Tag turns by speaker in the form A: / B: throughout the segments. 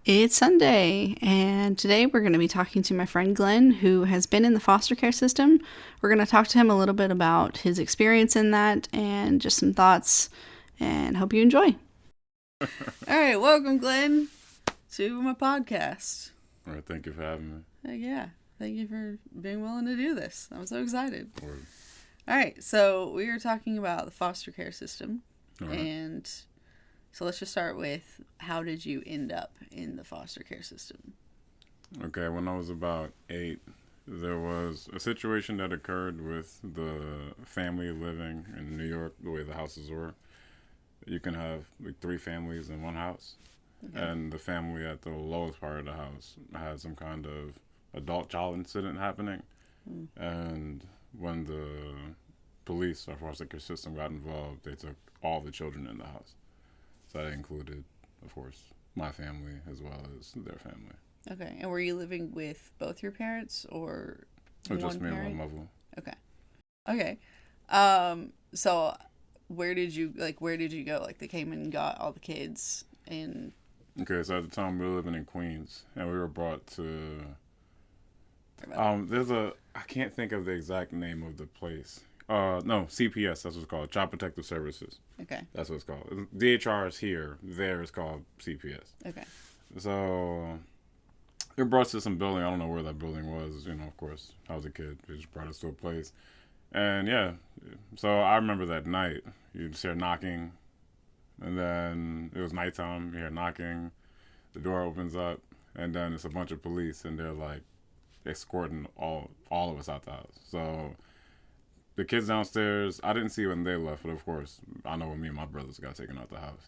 A: It's Sunday, and today we're going to be talking to my friend Glen, who has been in the foster care system. We're going to talk to him a little bit about his experience in that and just some thoughts, and hope you enjoy. All right, welcome, Glen, to my podcast.
B: All right, thank you for having me.
A: Yeah, thank you for being willing to do this. I'm so excited.
B: Word.
A: All right, so we are talking about the foster care system,
B: Right.
A: and so let's just start with, how did you end up in the foster care system?
B: Okay, when I was about 8, there was a situation that occurred with the family living in New York, the way the houses were. You can have like 3 families in one house,
A: Okay.
B: and the family at the lowest part of the house had some kind of adult-child incident happening. And when the police or foster care system got involved, they took all the children in the house. So that included, of course, my family as well as their family.
A: Okay, and were you living with both your parents or
B: It was just
A: one
B: me
A: parent?
B: and one mother.
A: Okay. So where did you go? Like, they came and got all the kids and
B: Okay, so at the time we were living in Queens, and we were brought to. I can't think of the exact name of the place. No, CPS. That's what it's called. Child Protective Services.
A: Okay.
B: That's what it's called. DHR is here. There is called CPS.
A: Okay.
B: So it brought us to some building. I don't know where that building was. You know, of course, I was a kid. They just brought us to a place, and yeah. So I remember that night. You just hear knocking, and then it was nighttime. You hear knocking. The door opens up, and then it's a bunch of police, and they're like escorting all of us out the house. So the kids downstairs, I didn't see when they left, but of course, I know when me and my brothers got taken out the house.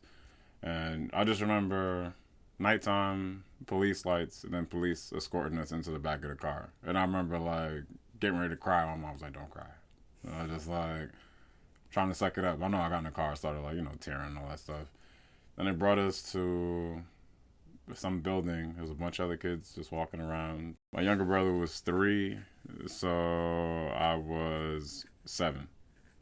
B: And I just remember nighttime, police lights, and then police escorting us into the back of the car. And I remember like getting ready to cry. My mom was like, "Don't cry." And I was just like trying to suck it up. I know I got in the car, started like, tearing and all that stuff. Then they brought us to some building. There was a bunch of other kids just walking around. My younger brother was 3, so I was 7.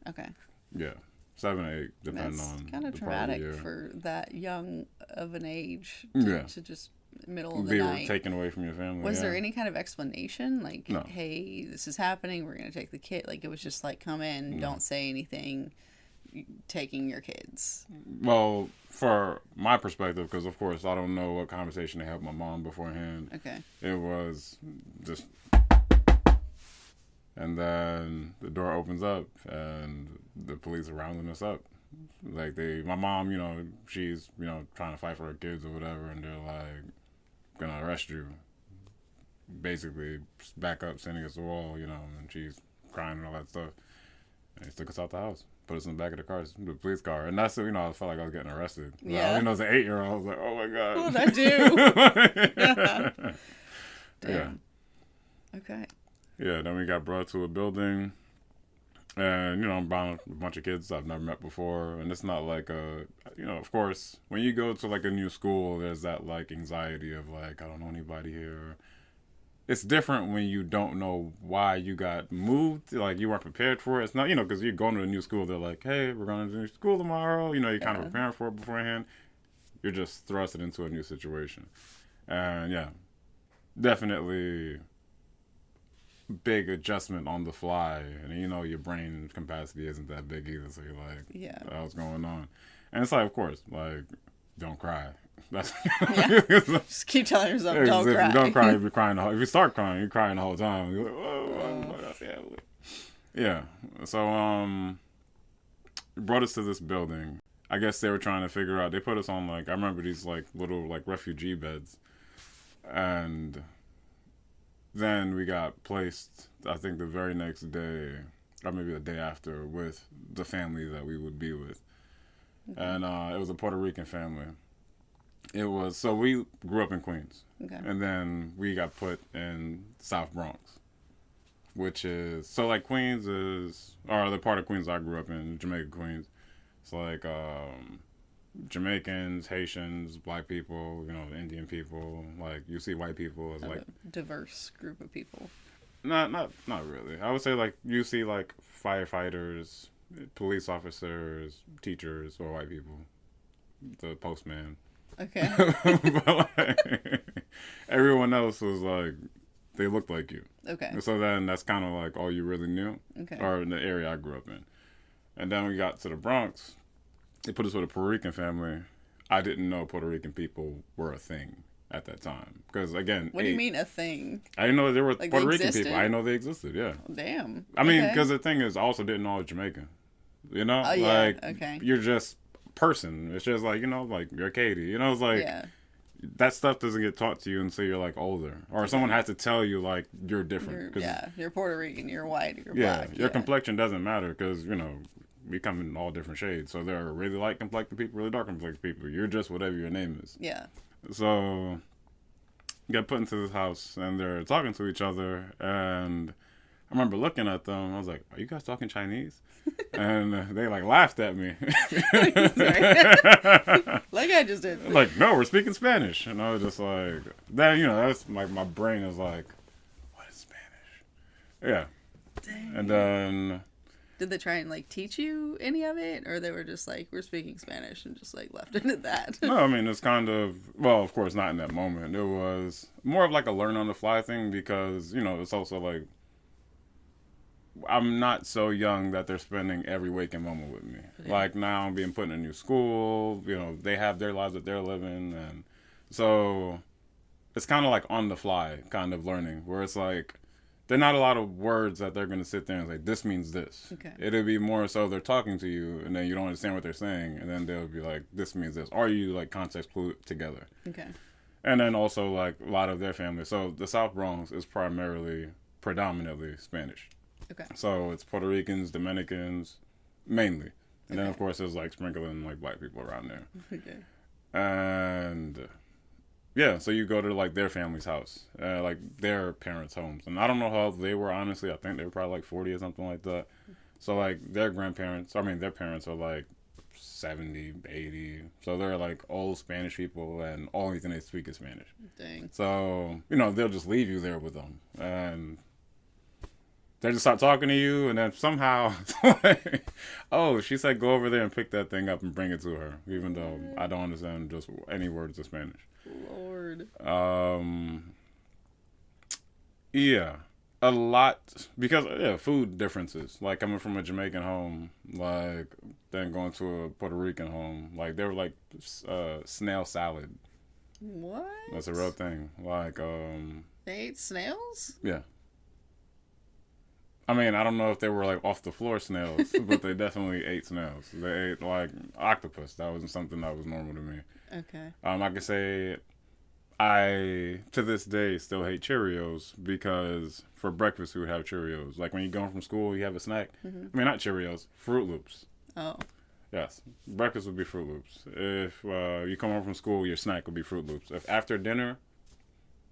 A: Okay.
B: Yeah, 7 or 8, depending
A: That's
B: on
A: kind of
B: the part of the
A: traumatic
B: year.
A: for that young of an age
B: Yeah.
A: to just middle of the
B: Be
A: night.
B: taken away from your family.
A: Was
B: yeah.
A: there any kind of explanation? Like,
B: No.
A: hey, this is happening, we're going to take the kid. Like, it was just like, come in,
B: No.
A: don't say anything, taking your kids.
B: Well, for my perspective, because of course I don't know what conversation they had with my mom beforehand.
A: Okay.
B: It was just, and then the door opens up and the police are rounding us up. Like my mom, she's trying to fight for her kids or whatever, and they're like, gonna arrest you. Basically, back up, sending us to the wall, and she's crying and all that stuff. And they took us out the house, put us in the back of the police car, and that's I felt like I was getting arrested.
A: Yeah.
B: As an 8-year-old, I was like, oh my god.
A: What did I do? Damn.
B: Yeah.
A: Okay.
B: Yeah. Then we got brought to a building, and I'm around a bunch of kids I've never met before, and it's not like of course, when you go to like a new school, there's that like anxiety of like, I don't know anybody here. It's different when you don't know why you got moved, like you weren't prepared for it. It's not, because you're going to a new school, they're like, hey, we're going to a new school tomorrow. You're kind of preparing for it beforehand. You're just thrusted into a new situation. And yeah, definitely big adjustment on the fly. And your brain capacity isn't that big either. So you're like,
A: Yeah.
B: what's going on? And it's like, of course, like, don't cry. That's
A: Yeah. Just keep telling yourself, don't
B: if
A: cry.
B: you don't cry, you'll be crying. If you start crying, you're crying the whole time. You're like, oh, my family. Yeah. So, it brought us to this building. I guess they were trying to figure out. They put us on I remember these little refugee beds, and then we got placed. I think the very next day, or maybe the day after, with the family that we would be with, and it was a Puerto Rican family. It was, so we grew up in Queens.
A: Okay.
B: And then we got put in South Bronx, which is, so like Queens is, or the part of Queens I grew up in, Jamaica, Queens. It's like Jamaicans, Haitians, black people, Indian people. Like you see white people as like
A: A diverse group of people.
B: not really. I would say like you see like firefighters, police officers, teachers, or white people. The postman.
A: Okay.
B: But like, everyone else was like, they looked like you.
A: Okay.
B: So then that's kind of like all you really knew,
A: Okay.
B: or in the area I grew up in. And then we got to the Bronx. They put us with a Puerto Rican family. I didn't know Puerto Rican people were a thing at that time. Because, again,
A: What do you mean a thing?
B: I didn't know there were
A: Like
B: Puerto
A: they
B: Rican
A: existed?
B: people. I didn't know they existed, yeah.
A: Damn.
B: I mean,
A: Okay.
B: because the thing is, I also didn't know I was Jamaican. You know?
A: Oh, yeah.
B: Like,
A: Okay.
B: you're just a person. It's just like, like, you're Katie. It's like,
A: Yeah.
B: that stuff doesn't get taught to you until you're, like, older. Or someone has to tell you, like, you're different.
A: You're Puerto Rican, you're white, you're
B: Yeah,
A: black.
B: your complexion doesn't matter because, we come in all different shades. So there are really light complected people, really dark complected people. You're just whatever your name is.
A: Yeah.
B: So, got put into this house and they're talking to each other. And I remember looking at them. I was like, "Are you guys talking Chinese?" And they like laughed at me.
A: Like I just did.
B: Like, no, we're speaking Spanish. And I was just like, then, that's like my brain is like, what is Spanish? Yeah.
A: Dang.
B: And then.
A: Did they try and like teach you any of it, or they were just like, we're speaking Spanish and just like left it at that?
B: No, I mean, it's kind of, well, of course, not in that moment. It was more of like a learn on the fly thing because, it's also like, I'm not so young that they're spending every waking moment with me. Yeah. Like now I'm being put in a new school, they have their lives that they're living. And so it's kind of like on the fly kind of learning where it's like, there are not a lot of words that they're going to sit there and say, this means this.
A: Okay.
B: It'll be more so they're talking to you and then you don't understand what they're saying. And then they'll be like, this means this. Or you like context clue it together.
A: Okay.
B: And then also like a lot of their family. So the South Bronx is predominantly Spanish.
A: Okay.
B: So it's Puerto Ricans, Dominicans, mainly. And then of course there's like sprinkling like black people around there.
A: Okay.
B: And yeah, so you go to like their family's house, like their parents' homes, and I don't know how old they were. Honestly, I think they were probably like 40 or something like that. So like their parents are like 70, 80. So they're like old Spanish people, and only thing they speak is Spanish.
A: Dang.
B: So they'll just leave you there with them, and they just start talking to you, and then somehow, oh, she said go over there and pick that thing up and bring it to her, even though I don't understand just any words of Spanish.
A: Lord.
B: Yeah, a lot because food differences. Like coming from a Jamaican home, like then going to a Puerto Rican home, like they were like snail salad.
A: What?
B: That's a real thing. Like
A: they ate snails?
B: Yeah. I mean, I don't know if they were like off the floor snails, but they definitely ate snails. They ate like octopus. That wasn't something that was normal to me.
A: Okay.
B: I could say I, to this day, still hate Cheerios because for breakfast we would have Cheerios. Like when you go home from school, you have a snack. Mm-hmm. I mean, not Cheerios, Fruit Loops.
A: Oh.
B: Yes. Breakfast would be Fruit Loops. If you come home from school, your snack would be Fruit Loops. If after dinner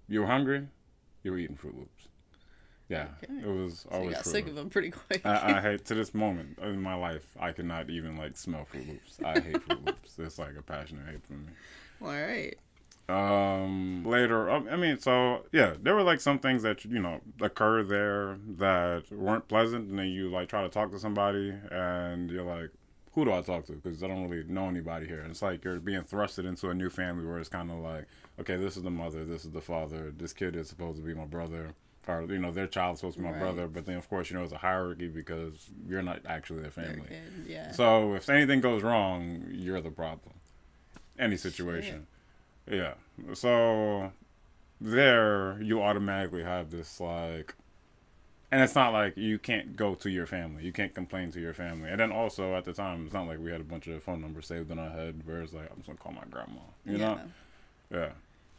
B: you were hungry, you were eating Fruit Loops. Yeah, okay. It was always. So you
A: got sick of them pretty quick.
B: I hate to this moment in my life. I cannot even like smell Fruit Loops. I hate Fruit Loops. It's like a passionate hate for me.
A: All right.
B: Later, I mean, so yeah, there were like some things that occur there that weren't pleasant, and then you like try to talk to somebody, and you're like, who do I talk to? Because I don't really know anybody here. And it's like you're being thrusted into a new family where it's kind of like, okay, this is the mother, this is the father, this kid is supposed to be my brother. Or, their child's supposed to be my brother. But then, of course, it's a hierarchy because you're not actually their family.
A: Yeah.
B: So if anything goes wrong, you're the problem. Any situation. Shit. Yeah. So there, you automatically have this, like... And it's not like you can't go to your family. You can't complain to your family. And then also, at the time, it's not like we had a bunch of phone numbers saved in our head where it's like, I'm just going to call my grandma. You know? Yeah.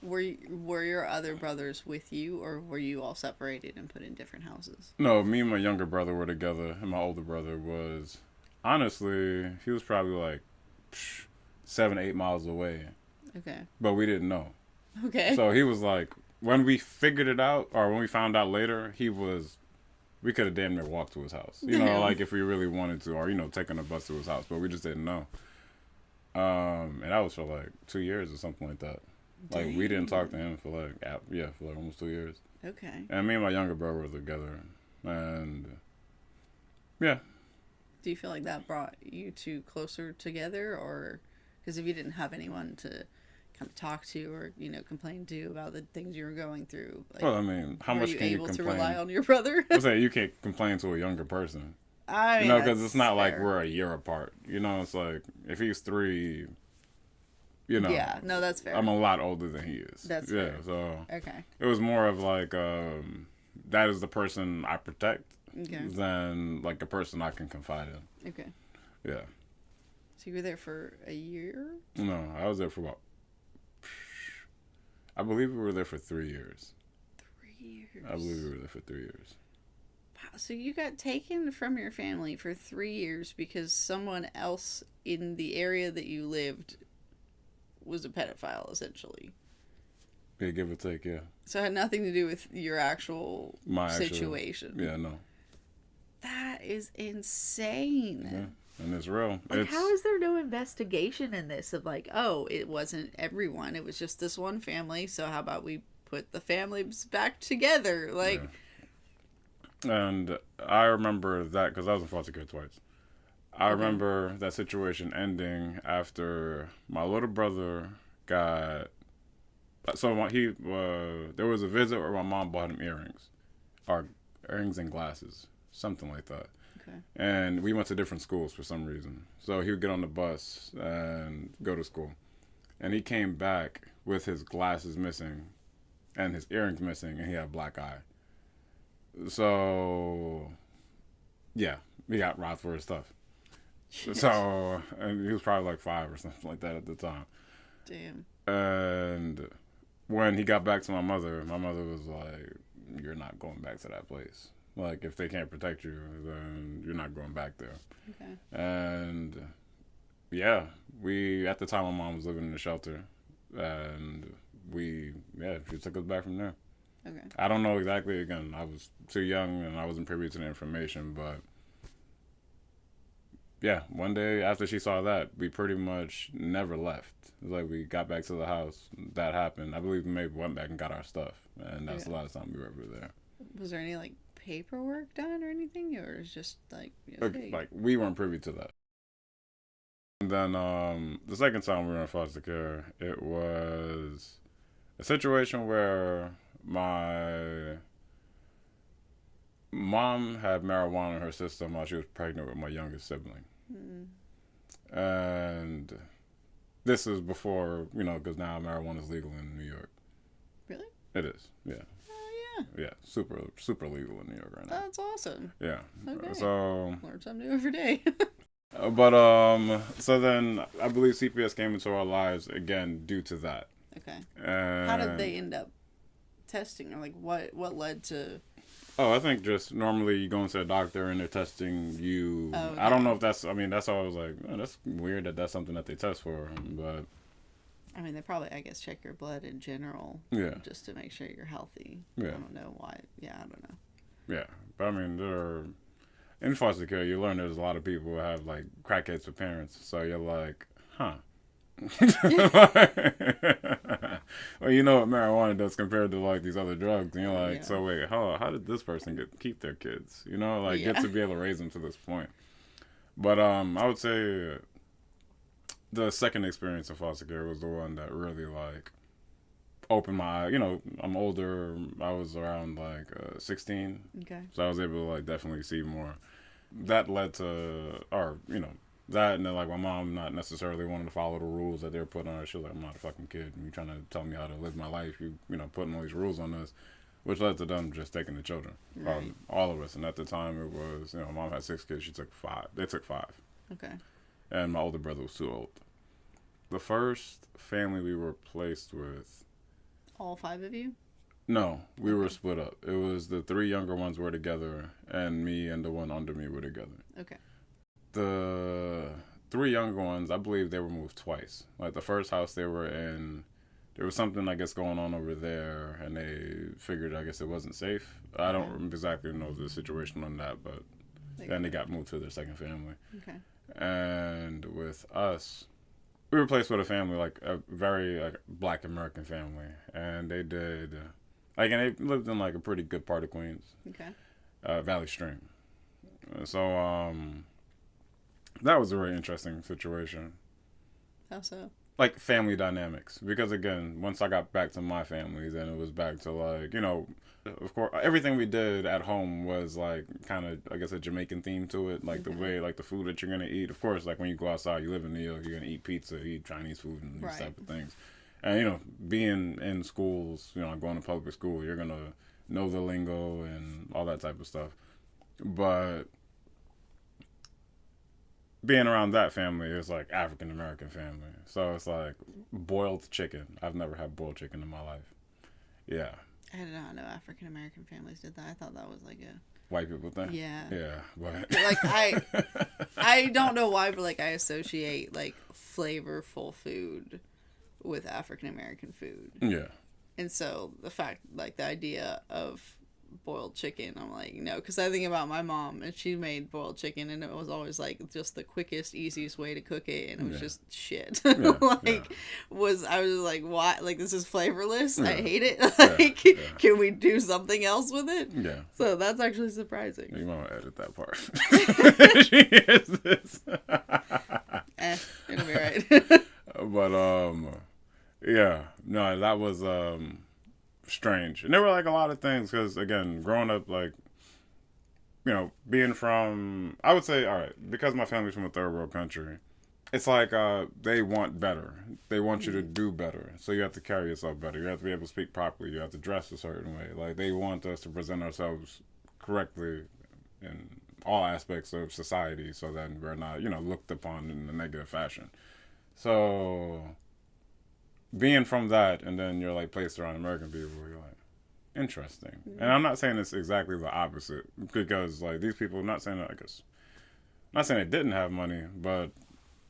A: Were your other brothers with you, or were you all separated and put in different houses?
B: No, me and my younger brother were together, and my older brother was, honestly, he was probably like 7, 8 miles away. Okay. But we didn't know. Okay. So he was like, when we figured it out, or when we found out later, we could have damn near walked to his house. Like if we really wanted to, or, taking a bus to his house, but we just didn't know. And that was for like 2 years or something like that. Like, we didn't talk to him for like almost 2 years. Okay. And me and my younger brother were together. And, yeah.
A: Do you feel like that brought you two closer together? Or, because if you didn't have anyone to kind of talk to or, complain to about the things you were going through? Like,
B: Well, I mean, how
A: were
B: much
A: you
B: can you
A: able to
B: complain?
A: rely on your brother?
B: I say you can't complain to a younger person.
A: I mean,
B: Because it's not like
A: fair.
B: we're a year apart. It's like if he's 3,
A: Yeah, no, that's fair.
B: I'm a lot older than he is.
A: That's
B: yeah.
A: fair.
B: So
A: Okay.
B: it was more of like that is the person I protect
A: Okay.
B: than like a person I can confide in.
A: Okay.
B: Yeah.
A: So you were there for a year?
B: No, I was there for about. I believe we were there for 3 years.
A: 3 years.
B: I believe we were there for 3 years.
A: Wow. So you got taken from your family for 3 years because someone else in the area that you lived was a pedophile, essentially.
B: Yeah, give or take, yeah.
A: So it had nothing to do with your actual situation.
B: Yeah, no.
A: That is insane.
B: Yeah, and it's real.
A: Like, how is there no investigation in this of like, oh, it wasn't everyone, it was just this one family, so how about we put the families back together? Like,
B: And I remember that because I was in foster care twice. I remember that situation ending after my little brother got. So there was a visit where my mom bought him earrings, or earrings and glasses, something like that.
A: okay.
B: And we went to different schools for some reason. So he would get on the bus and go to school, and he came back with his glasses missing, and his earrings missing, and he had a black eye. So, yeah, he got robbed for his stuff. So, and he was probably like 5 or something like that at the time.
A: Damn.
B: And when he got back to my mother was like, "You're not going back to that place. Like, if they can't protect you, then you're not going back there."
A: Okay.
B: And yeah, at the time, my mom was living in a shelter, and she took us back from there.
A: Okay.
B: I don't know exactly. Again, I was too young and I wasn't privy to the information, but yeah, one day after she saw that, we pretty much never left. It was like we got back to the house. That happened. I believe we maybe went back and got our stuff, and that's the last time we were ever there.
A: Was there any like paperwork done or anything, or it was just like
B: Like we weren't privy to that. And then the second time we were in foster care, it was a situation where my mom had marijuana in her system while she was pregnant with my youngest sibling. And this is before, because now marijuana is legal in New York.
A: Really?
B: It is, yeah.
A: Oh, yeah.
B: Yeah, super, super legal in New York right now.
A: That's awesome.
B: Yeah.
A: Okay.
B: So,
A: learn something new every day.
B: so then I believe CPS came into our lives again due to that.
A: Okay.
B: And
A: how did they end up testing, or like what led to?
B: Oh, I think just normally you go into a doctor and they're testing you.
A: Oh, okay.
B: I don't know if that's. I mean, that's all I was like. Oh, that's weird that's something that they test for. But
A: I mean, they probably, I guess, check your blood in general.
B: Yeah.
A: Just to make sure you're healthy.
B: Yeah.
A: I don't know why. Yeah, I don't know.
B: Yeah, but I mean, in foster care, you learn there's a lot of people who have like crackheads for parents. So you're like, huh. Well, you know what marijuana does compared to like these other drugs, and you're like, so wait, how did this person keep their kids? Get to be able to raise them to this point. But I would say the second experience in foster care was the one that really like opened my eye. I'm older. I was around like 16,
A: Okay.
B: so I was able to like definitely see more. That led to, that, and then like my mom not necessarily wanting to follow the rules that they were putting on her. She was like, "I'm not a fucking kid. You trying to tell me how to live my life? You putting all these rules on us," which led to them just taking the children,
A: Right.
B: all of us. And at the time, it was mom had 6 kids. She took 5. They took 5.
A: Okay.
B: And my older brother was too old. The first family we were placed with.
A: All 5 of you?
B: No, we were split up. It was the 3 younger ones were together, and me and the one under me were together.
A: Okay.
B: The 3 younger ones, I believe they were moved twice. Like the first house they were in, there was something I guess going on over there, and they figured I guess it wasn't safe. I don't exactly know the situation on that, but then they got moved to their second family.
A: Okay.
B: And with us, we were placed with a family, like a very Black American family, and they did and they lived in like a pretty good part of Queens.
A: Okay.
B: Valley Stream. So that was a really interesting situation.
A: How so?
B: like family dynamics, because again, once I got back to my family, then it was back to like, of course everything we did at home was like kind of, I guess, a Jamaican theme to it, like the way, like the food that you're gonna eat. Of course, like when you go outside, you live in New York, you're gonna eat pizza, eat Chinese food, and these type of things. And being in schools, going to public school, you're gonna know the lingo and all that type of stuff. But being around that family is like African American family, so it's like boiled chicken. I've never had boiled chicken in my life. Yeah.
A: I did not know African American families did that. I thought that was like a
B: white people thing.
A: Yeah.
B: Yeah, but
A: like I don't know why, but like I associate like flavorful food with African American food.
B: Yeah.
A: And so the fact, like the idea of boiled chicken, I'm like, no, because I think about my mom and she made boiled chicken and it was always like just the quickest, easiest way to cook it, and it was just shit. I was like, why? Like, this is flavorless. I hate it. Like, can we do something else with it?
B: Yeah.
A: So that's actually surprising.
B: You might want to edit that part. She hears this.
A: It'll be right.
B: But yeah, no, that was strange. And there were like a lot of things, because again, growing up, like, being from, I would say, all right, because my family's from a third world country, it's like they want better. They want you to do better. So you have to carry yourself better. You have to be able to speak properly. You have to dress a certain way. Like, they want us to present ourselves correctly in all aspects of society, so that we're not, looked upon in a negative fashion. So being from that, and then you're like placed around American people, you're like, interesting. Mm-hmm. And I'm not saying it's exactly the opposite, because like these people, not saying that, not saying they didn't have money, but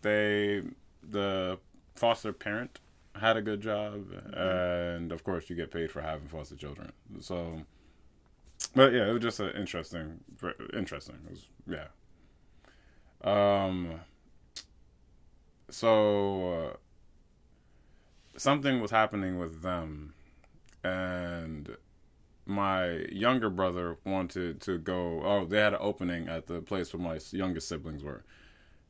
B: the foster parent had a good job, and of course you get paid for having foster children. So, but yeah, it was just interesting. It was, yeah. So something was happening with them, and my younger brother wanted to go. Oh, they had an opening at the place where my youngest siblings were,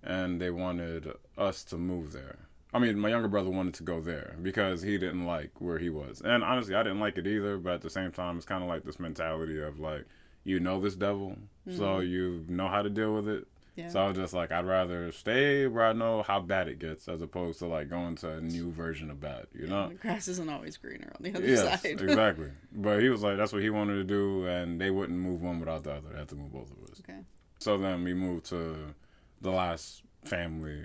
B: and they wanted us to move there. I mean, my younger brother wanted to go there because he didn't like where he was. And honestly, I didn't like it either, but at the same time, it's kind of like this mentality of like, this devil, so you know how to deal with it. Yeah. So I was just like, I'd rather stay where I know how bad it gets, as opposed to like going to a new version of bad, know?
A: The grass isn't always greener on the other side.
B: Yes, exactly. But he was like, that's what he wanted to do, and they wouldn't move one without the other. They had to move both of us.
A: Okay.
B: So then we moved to the last family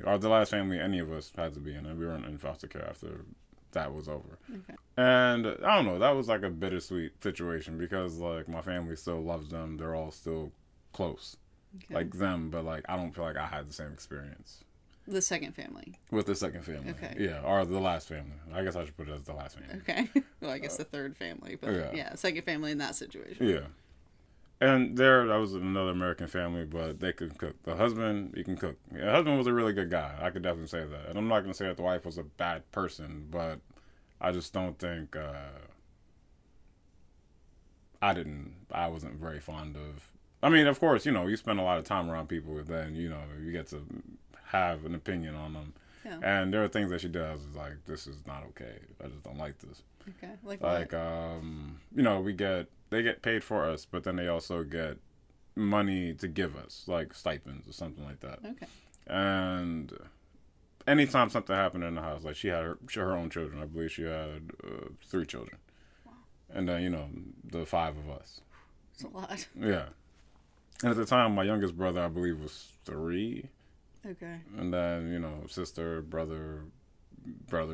B: any of us had to be in, and we weren't in foster care after that was over. Okay. And I don't know, that was like a bittersweet situation, because like my family still loves them. They're all still close. Okay. Like them, but like I don't feel like I had the same experience.
A: The second family.
B: With the second family.
A: Okay.
B: Yeah, or the last family. I guess I should put it as the last family.
A: Okay. Well, I guess the third family, but yeah, second family in that situation.
B: Yeah. And that was another American family, but they could cook. The husband, he can cook. Yeah, the husband was a really good guy. I could definitely say that. And I'm not going to say that the wife was a bad person, but I just don't think I wasn't very fond of. I mean, of course, you spend a lot of time around people, and then, you get to have an opinion on them. Yeah. And there are things that she does is like, this is not okay. I just don't like this.
A: Okay. Like what? They get paid for us, but then they also get money to give us, like stipends or something like that. Okay. And anytime something happened in the house, like she had her own children. I believe she had 3 children. Wow. And then, the 5 of us. It's a lot.
B: Yeah. And at the time, my youngest brother, I believe, was 3.
A: Okay.
B: And then, sister, brother,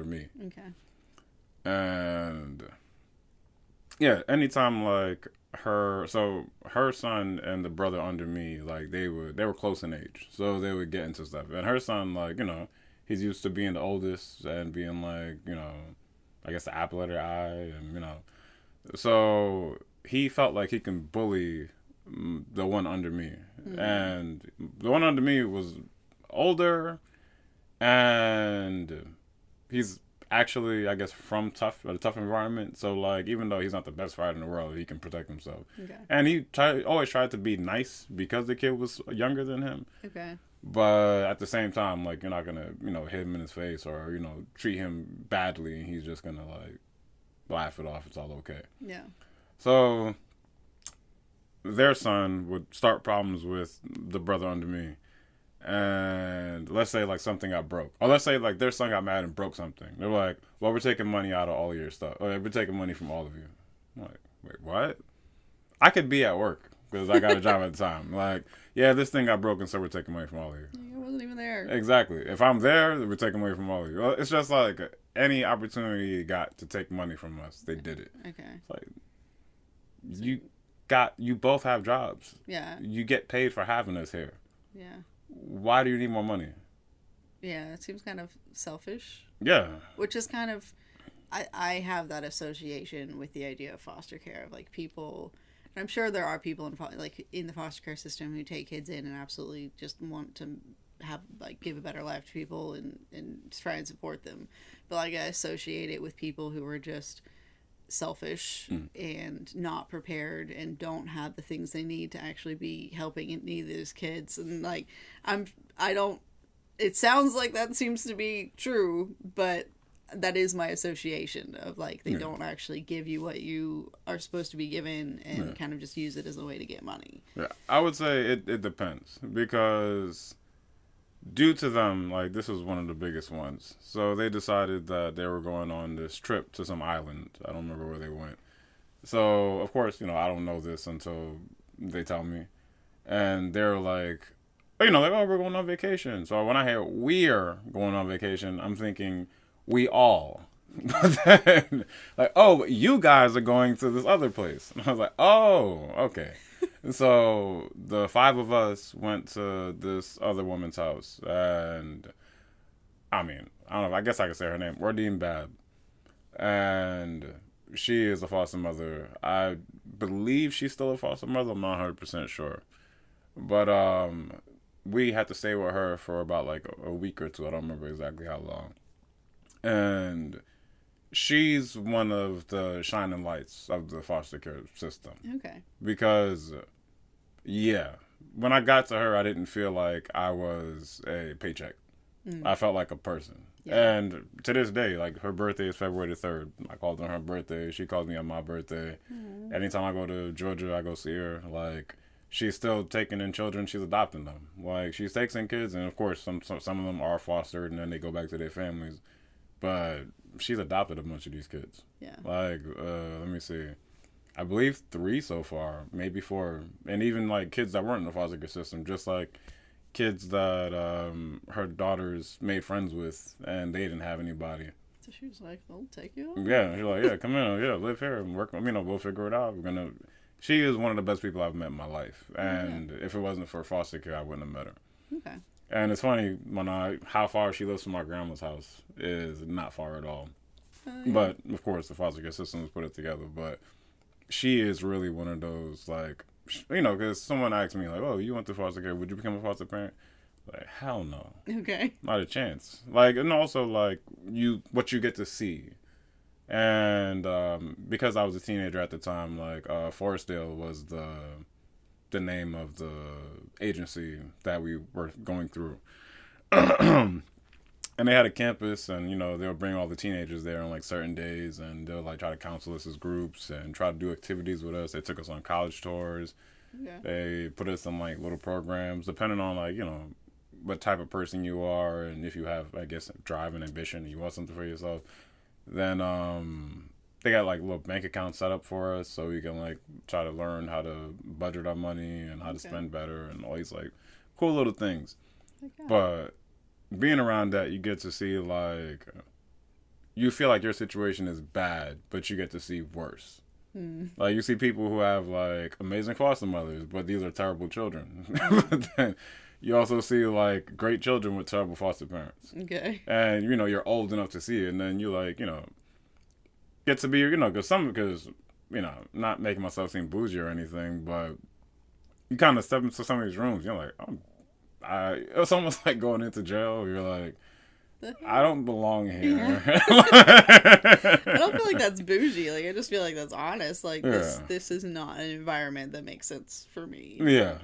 B: me.
A: Okay.
B: And yeah, anytime like her son and the brother under me, like they were close in age, so they would get into stuff. And her son, like, he's used to being the oldest and being like, I guess the apple of their eye, and so he felt like he can bully the one under me. Mm-hmm. And the one under me was older, and he's actually, I guess, from a tough environment. So like, even though he's not the best fighter in the world, he can protect himself. Okay. And he always tried to be nice because the kid was younger than him.
A: Okay.
B: But at the same time, like, you're not gonna, hit him in his face or, treat him badly, and he's just gonna, like, laugh it off. It's all okay.
A: Yeah.
B: So their son would start problems with the brother under me. And let's say, like, something got broke. Or let's say, like, their son got mad and broke something. They're like, well, we're taking money out of all your stuff. Or we're taking money from all of you. I'm like, wait, what? I could be at work because I got a job at the time. Like, yeah, this thing got broken, so we're taking money from all of you.
A: I wasn't even there.
B: Exactly. If I'm there, we're taking money from all of you. Well, it's just like any opportunity you got to take money from us, they did it.
A: Okay.
B: It's like, you both have jobs.
A: Yeah.
B: You get paid for having us here.
A: Yeah.
B: Why do you need more money?
A: Yeah, it seems kind of selfish.
B: Yeah.
A: Which is kind of, I have that association with the idea of foster care, of like people, and I'm sure there are people in the foster care system who take kids in and absolutely just want to have, like, give a better life to people and try and support them. But, like, I associate it with people who are just selfish and not prepared and don't have the things they need to actually be helping any of these kids. And, like, it sounds like that seems to be true, but that is my association of, like, they don't actually give you what you are supposed to be given and kind of just use it as a way to get money.
B: Yeah, I would say it depends, because due to them, like, this was one of the biggest ones. So they decided that they were going on this trip to some island. I don't remember where they went. So, of course, I don't know this until they tell me. And they're like, oh, we're going on vacation. So when I hear we're going on vacation, I'm thinking we all. But then, like, oh, you guys are going to this other place. And I was like, oh, okay. So the 5 of us went to this other woman's house, and I mean, I don't know, I guess I could say her name, Ordine Bab, and she is a foster mother. I believe she's still a foster mother. I'm not 100% sure, but we had to stay with her for about like a week or two. I don't remember exactly how long, and she's one of the shining lights of the foster care system.
A: Okay.
B: Because, yeah, when I got to her, I didn't feel like I was a paycheck. I felt like a person. Yeah. And to this day, like, her birthday is February the 3rd. I called on her birthday. She calls me on my birthday. Anytime I go to Georgia, I go see her. Like, she's still taking in children. She's adopting them. Like, she takes in kids, and of course, some of them are fostered, and then they go back to their families. But she's adopted a bunch of these kids.
A: Yeah.
B: Like, let me see. I believe 3 so far, maybe 4. And even, like, kids that weren't in the foster care system, just like kids that her daughters made friends with, and they didn't have anybody.
A: So she was like, they'll take you?
B: Yeah, she's like, yeah, come in, yeah, live here and work. We'll figure it out. She is one of the best people I've met in my life. And if it wasn't for foster care, I wouldn't have met her.
A: Okay.
B: And it's funny, how far she lives from my grandma's house is not far at all. Yeah. But, of course, the foster care system has put it together. But she is really one of those, like, because someone asked me, like, oh, you went to foster care, would you become a foster parent? Like, hell no.
A: Okay.
B: Not a chance. Like, and also, like, what you get to see. And because I was a teenager at the time, like, Forestdale was the name of the agency that we were going through. And they had a campus, and, they'll bring all the teenagers there on, like, certain days, and they'll, like, try to counsel us as groups and try to do activities with us. They took us on college tours. Okay. They put us in, like, little programs, depending on, like, what type of person you are, and if you have, I guess, drive and ambition, and you want something for yourself. Then, they got, like, little bank accounts set up for us, so we can, like, try to learn how to budget our money and how to spend better and all these, like, cool little things. Okay. But being around that, you get to see, like, you feel like your situation is bad, but you get to see worse. Like, you see people who have, like, amazing foster mothers, but these are terrible children. But then you also see, like, great children with terrible foster parents. Okay. And, you're old enough to see it, and then you, like, get to be, because, not making myself seem bougie or anything, but you kind of step into some of these rooms, you're like, it's almost like going into jail. You're like, I don't belong here.
A: I don't feel like that's bougie. Like, I just feel like that's honest. Like, this is not an environment that makes sense for me.
B: Yeah.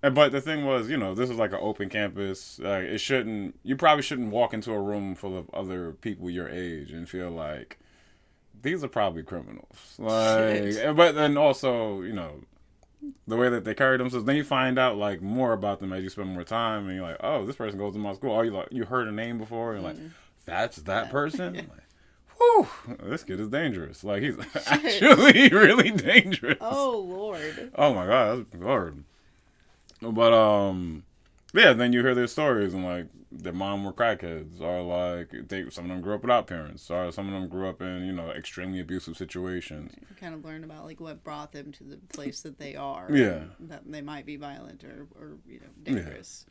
B: But the thing was, this is like an open campus. You probably shouldn't walk into a room full of other people your age and feel like these are probably criminals. Like, but then also, the way that they carry themselves, then you find out like more about them as you spend more time, and you're like, oh, this person goes to my school. Oh, you heard a name before, and like, that's that person. Like, whew, this kid is dangerous. Like, he's actually really dangerous.
A: Oh Lord.
B: Oh my God, that's Lord. But yeah, then you hear their stories, and like their mom were crackheads, or like some of them grew up without parents, or some of them grew up in extremely abusive situations.
A: You kind of learn about like what brought them to the place that they are.
B: Yeah,
A: that they might be violent or dangerous.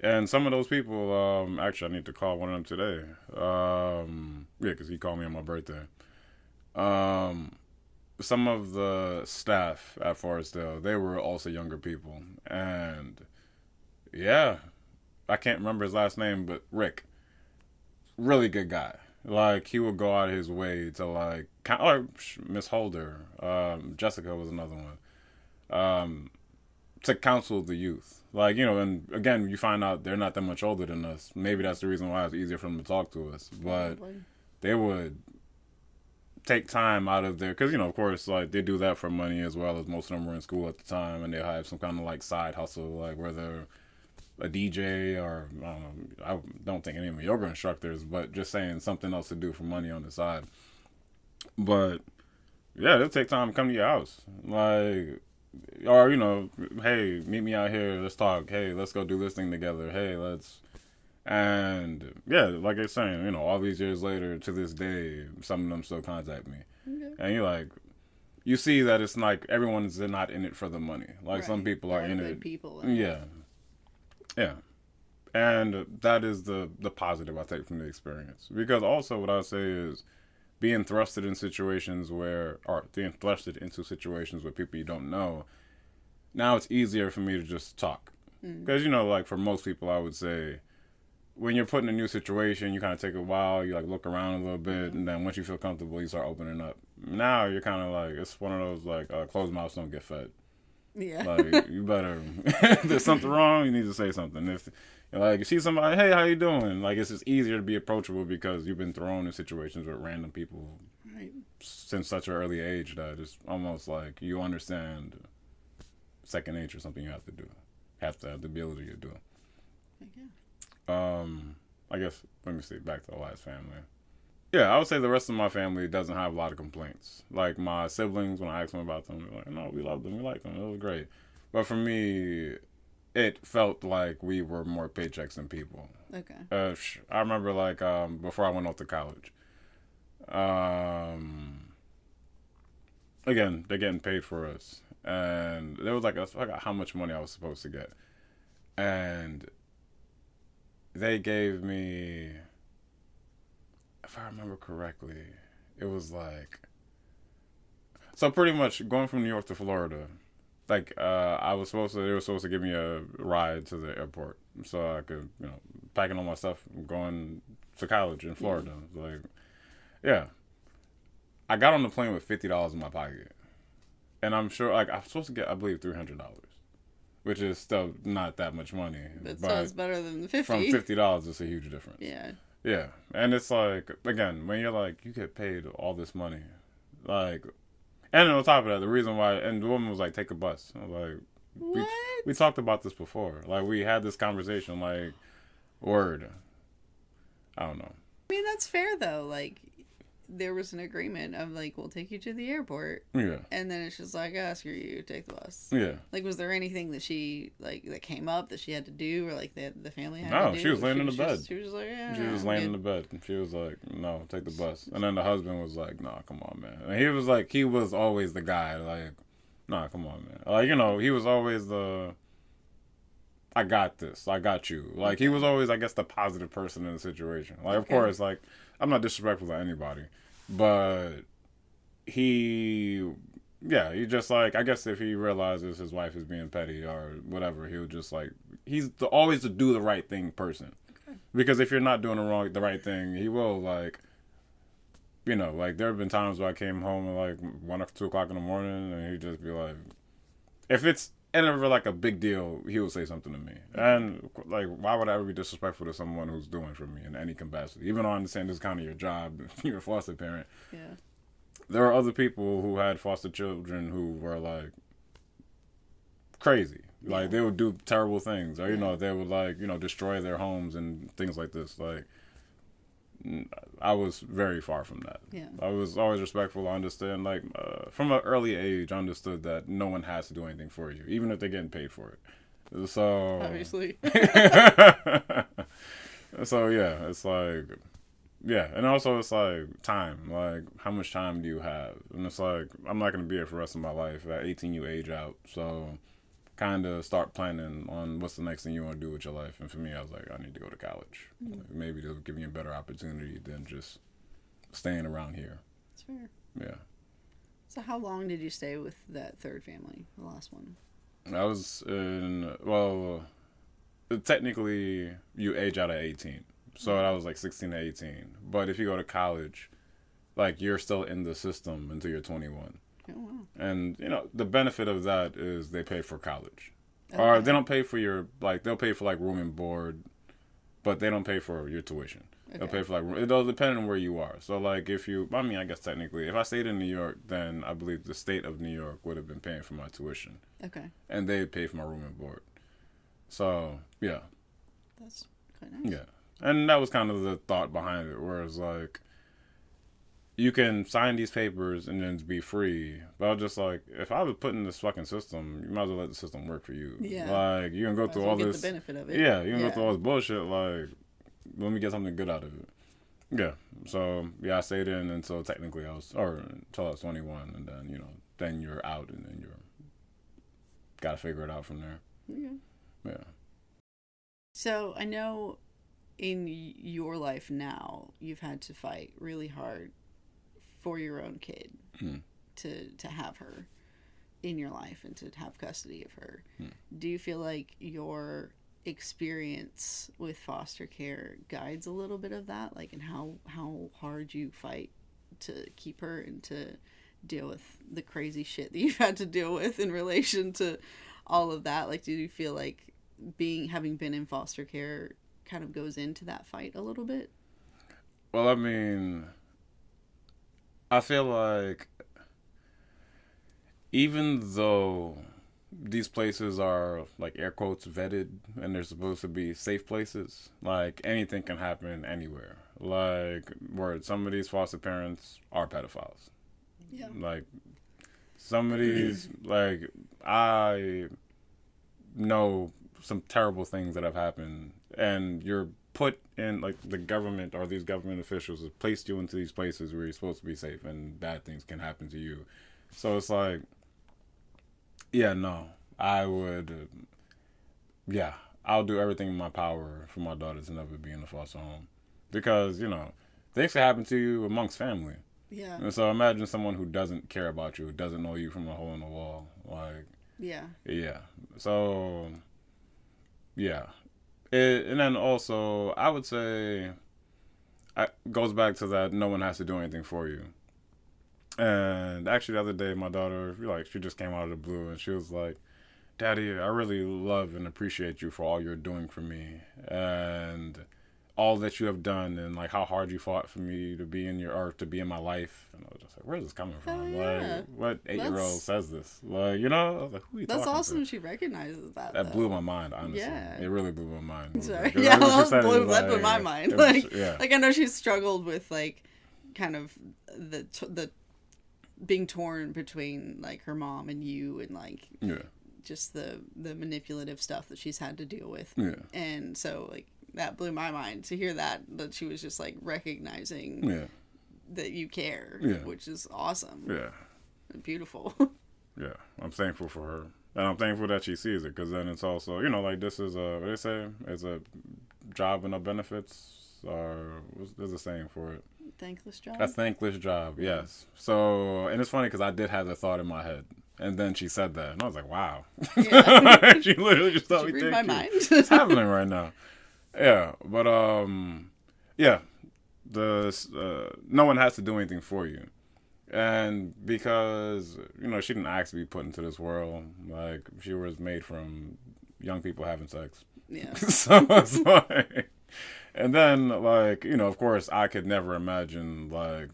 B: Yeah. And some of those people, actually, I need to call one of them today. Yeah, because he called me on my birthday. Some of the staff at Forestdale, they were also younger people, and yeah. I can't remember his last name, but Rick. Really good guy. Like, he would go out of his way to, like, Miss Holder. Jessica was another one. To counsel the youth. Like, and again, you find out they're not that much older than us. Maybe that's the reason why it's easier for them to talk to us. But they would take time out of their, because, of course, like, they do that for money as well, as most of them were in school at the time, and they have some kind of, like, side hustle, like, where they're a DJ, or I don't think any of them are yoga instructors, but just saying something else to do for money on the side. But yeah, they'll take time to come to your house, like, or hey, meet me out here, let's talk. Hey, let's go do this thing together. Hey, and yeah, like I was saying, all these years later, to this day, some of them still contact me, and you're like, you see that it's like everyone's not in it for the money. Like, some people are in it.
A: People.
B: Yeah. Yeah, and that is the positive I take from the experience. Because also what I say is being thrusted into situations where people you don't know, now it's easier for me to just talk. Because, like for most people, I would say when you're put in a new situation, you kind of take a while, you like look around a little bit, and then once you feel comfortable, you start opening up. Now you're kind of like, it's one of those like closed mouths don't get fed.
A: Yeah.
B: Like, you better, if there's something wrong, you need to say something. If you see somebody, hey, how you doing? Like, it's just easier to be approachable because you've been thrown in situations with random people since such an early age that it's almost like you understand second nature, something you have to do. Have to have the ability to do. I guess, let me see, back to the last family. Yeah, I would say the rest of my family doesn't have a lot of complaints. Like, my siblings, when I ask them about them, they're like, no, we love them, we like them, it was great. But for me, it felt like we were more paychecks than people.
A: Okay.
B: I remember, like, before I went off to college, again, they're getting paid for us. And there was, like, I forgot how much money I was supposed to get. And they gave me, if I remember correctly, it was like, so pretty much going from New York to Florida, like, they were supposed to give me a ride to the airport so I could, packing all my stuff, going to college in Florida. Like, yeah. I got on the plane with $50 in my pocket. And I'm sure, like, I'm supposed to get, I believe, $300, which is still not that much money.
A: But still, it's better than the $50.
B: From $50, it's a huge difference.
A: Yeah.
B: Yeah, and it's like, again, when you're like, you get paid all this money, like, and on top of that, the reason why, and the woman was like, take a bus. I was like,
A: what?
B: We talked about this before. Like, we had this conversation, like, word. I don't know.
A: I mean, that's fair, though. Like, there was an agreement of, like, we'll take you to the airport.
B: Yeah.
A: And then it's just like, screw you, take the bus.
B: Yeah.
A: Like, was there anything that she, like, that came up that she had to do, or, like, the family had to do?
B: No, she was laying in the bed.
A: She was just like, yeah.
B: She was laying in the bed. And she was like, no, take the bus. And then the husband was like, nah, come on, man. And he was like, he was always the guy, like, nah, come on, man. Like, he was always I got this. I got you. Like, he was always, I guess, the positive person in the situation. Like, of course, like, I'm not disrespectful to anybody. But he just, like, I guess if he realizes his wife is being petty or whatever, he'll just, like, he's always the do the right thing person. Okay. Because if you're not doing the right thing, he will, like, like, there have been times where I came home at, like, 1 or 2 o'clock in the morning, and he'd just be like, if it's ever, like, a big deal, he will say something to me. And, like, why would I ever be disrespectful to someone who's doing for me in any capacity? Even though I understand this is kind of your job, you're a foster parent.
A: Yeah.
B: There are other people who had foster children who were, like, crazy. Like, they would do terrible things. Or, they would, like, destroy their homes and things like this. Like, I was very far from that.
A: Yeah.
B: I was always respectful. I understand, like, from an early age, I understood that no one has to do anything for you, even if they're getting paid for it. So...
A: Obviously.
B: So, yeah, it's like... Yeah, and also it's like time. Like, how much time do you have? And it's like, I'm not going to be here for the rest of my life. At 18, you age out. So, kind of start planning on what's the next thing you want to do with your life. And for me, I was like, I need to go to college. Like, maybe they'll give me a better opportunity than just staying around here.
A: That's fair.
B: Yeah.
A: So how long did you stay with that third family, the last one?
B: I was technically, you age out at 18. So I was like 16 to 18. But if you go to college, like, you're still in the system until you're 21.
A: Oh, wow.
B: And, the benefit of that is they pay for college.
A: Okay.
B: Or they don't pay for they'll pay for, like, room and board, but they don't pay for your tuition. Okay. They'll pay for, like, it does depend on where you are. So, like, I guess technically, if I stayed in New York, then I believe the state of New York would have been paying for my tuition.
A: Okay.
B: And they'd pay for my room and board. So, yeah.
A: That's quite nice.
B: Yeah. And that was kind of the thought behind it, whereas, like, you can sign these papers and then be free. But I was just like, if I was put in this fucking system, you might as well let the system work for you.
A: Yeah.
B: Like, you're going to go through all this.
A: Get the benefit of it.
B: Yeah, you're going to go through all this bullshit. Like, let me get something good out of it. Yeah. So, yeah, I stayed in until until I was 21. And then, then you're out and then got to figure it out from there.
A: Okay.
B: Yeah.
A: So, I know in your life now, you've had to fight really hard for your own kid to have her in your life and to have custody of her. Do you feel like your experience with foster care guides a little bit of that? Like, and how hard you fight to keep her and to deal with the crazy shit that you've had to deal with in relation to all of that? Like, do you feel like having been in foster care kind of goes into that fight a little bit?
B: Well, I mean, I feel like even though these places are, like, air quotes, vetted and they're supposed to be safe places, like, anything can happen anywhere. Like, where some of these foster parents are pedophiles.
A: Yeah.
B: Like, some of these, like, I know some terrible things that have happened, and you're put in, like, the government or these government officials have placed you into these places where you're supposed to be safe, and bad things can happen to you. So it's like, yeah, no, I would, I'll do everything in my power for my daughter to never be in a foster home, because, things can happen to you amongst family.
A: Yeah.
B: And so imagine someone who doesn't care about you, who doesn't know you from a hole in the wall, like.
A: Yeah.
B: Yeah. So, yeah. And then also, I would say, it goes back to that no one has to do anything for you. And actually, the other day, my daughter, she just came out of the blue, and she was like, Daddy, I really love and appreciate you for all you're doing for me, and all that you have done, and, like, how hard you fought for me to be in to be in my life. And I was just like, where's this coming from?
A: Yeah.
B: Like, what 8-year-old says this? Like, I was like, who are you talking to?
A: That's awesome she recognizes that.
B: That blew my mind, honestly. Yeah. It really blew my mind.
A: Sorry. Yeah, that blew my mind. Like, I know she's struggled with, like, kind of the being torn between, like, her mom and you, and, like, just the manipulative stuff that she's had to deal with.
B: Yeah.
A: And so, like, that blew my mind to hear that she was just, like, recognizing that you care, which is awesome.
B: Yeah.
A: Beautiful.
B: Yeah. I'm thankful for her. And I'm thankful that she sees it, because then it's also, like, this is what they say, it's a job with no benefits, or there's a saying for it.
A: Thankless job?
B: A thankless job, yes. So, and it's funny because I did have the thought in my head. And then she said that, and I was like, wow. Yeah. She literally just thought me, thank you. Read my mind. It's happening right now. Yeah, but yeah, no one has to do anything for you, and because she didn't ask to be put into this world, like she was made from young people having sex.
A: Yeah.
B: So it's like, and then like of course, I could never imagine like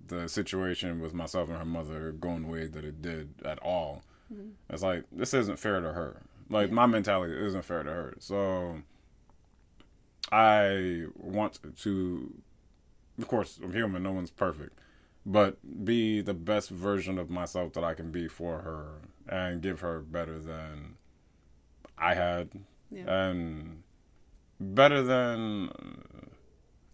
B: the situation with myself and her mother going the way that it did at all. Mm-hmm. It's like this isn't fair to her. Like my mentality isn't fair to her. So I want to, of course, I'm human. No one's perfect, but be the best version of myself that I can be for her and give her better than I had, and better than.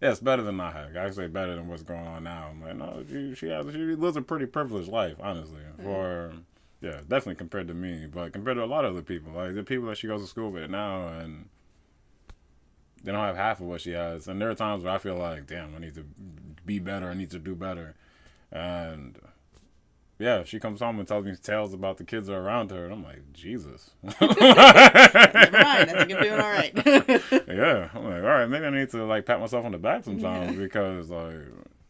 B: Yes, better than I had. I say better than what's going on now. I'm like, no, she lives a pretty privileged life, honestly. For definitely compared to me, but compared to a lot of other people, like the people that she goes to school with now, and they don't have half of what she has. And there are times where I feel like, damn, I need to be better. I need to do better. And yeah, she comes home and tells me tales about the kids that are around her, and I'm like, Jesus.
A: Never mind. I think I'm doing all right.
B: Yeah, I'm like, all right, maybe I need to like pat myself on the back sometimes because like,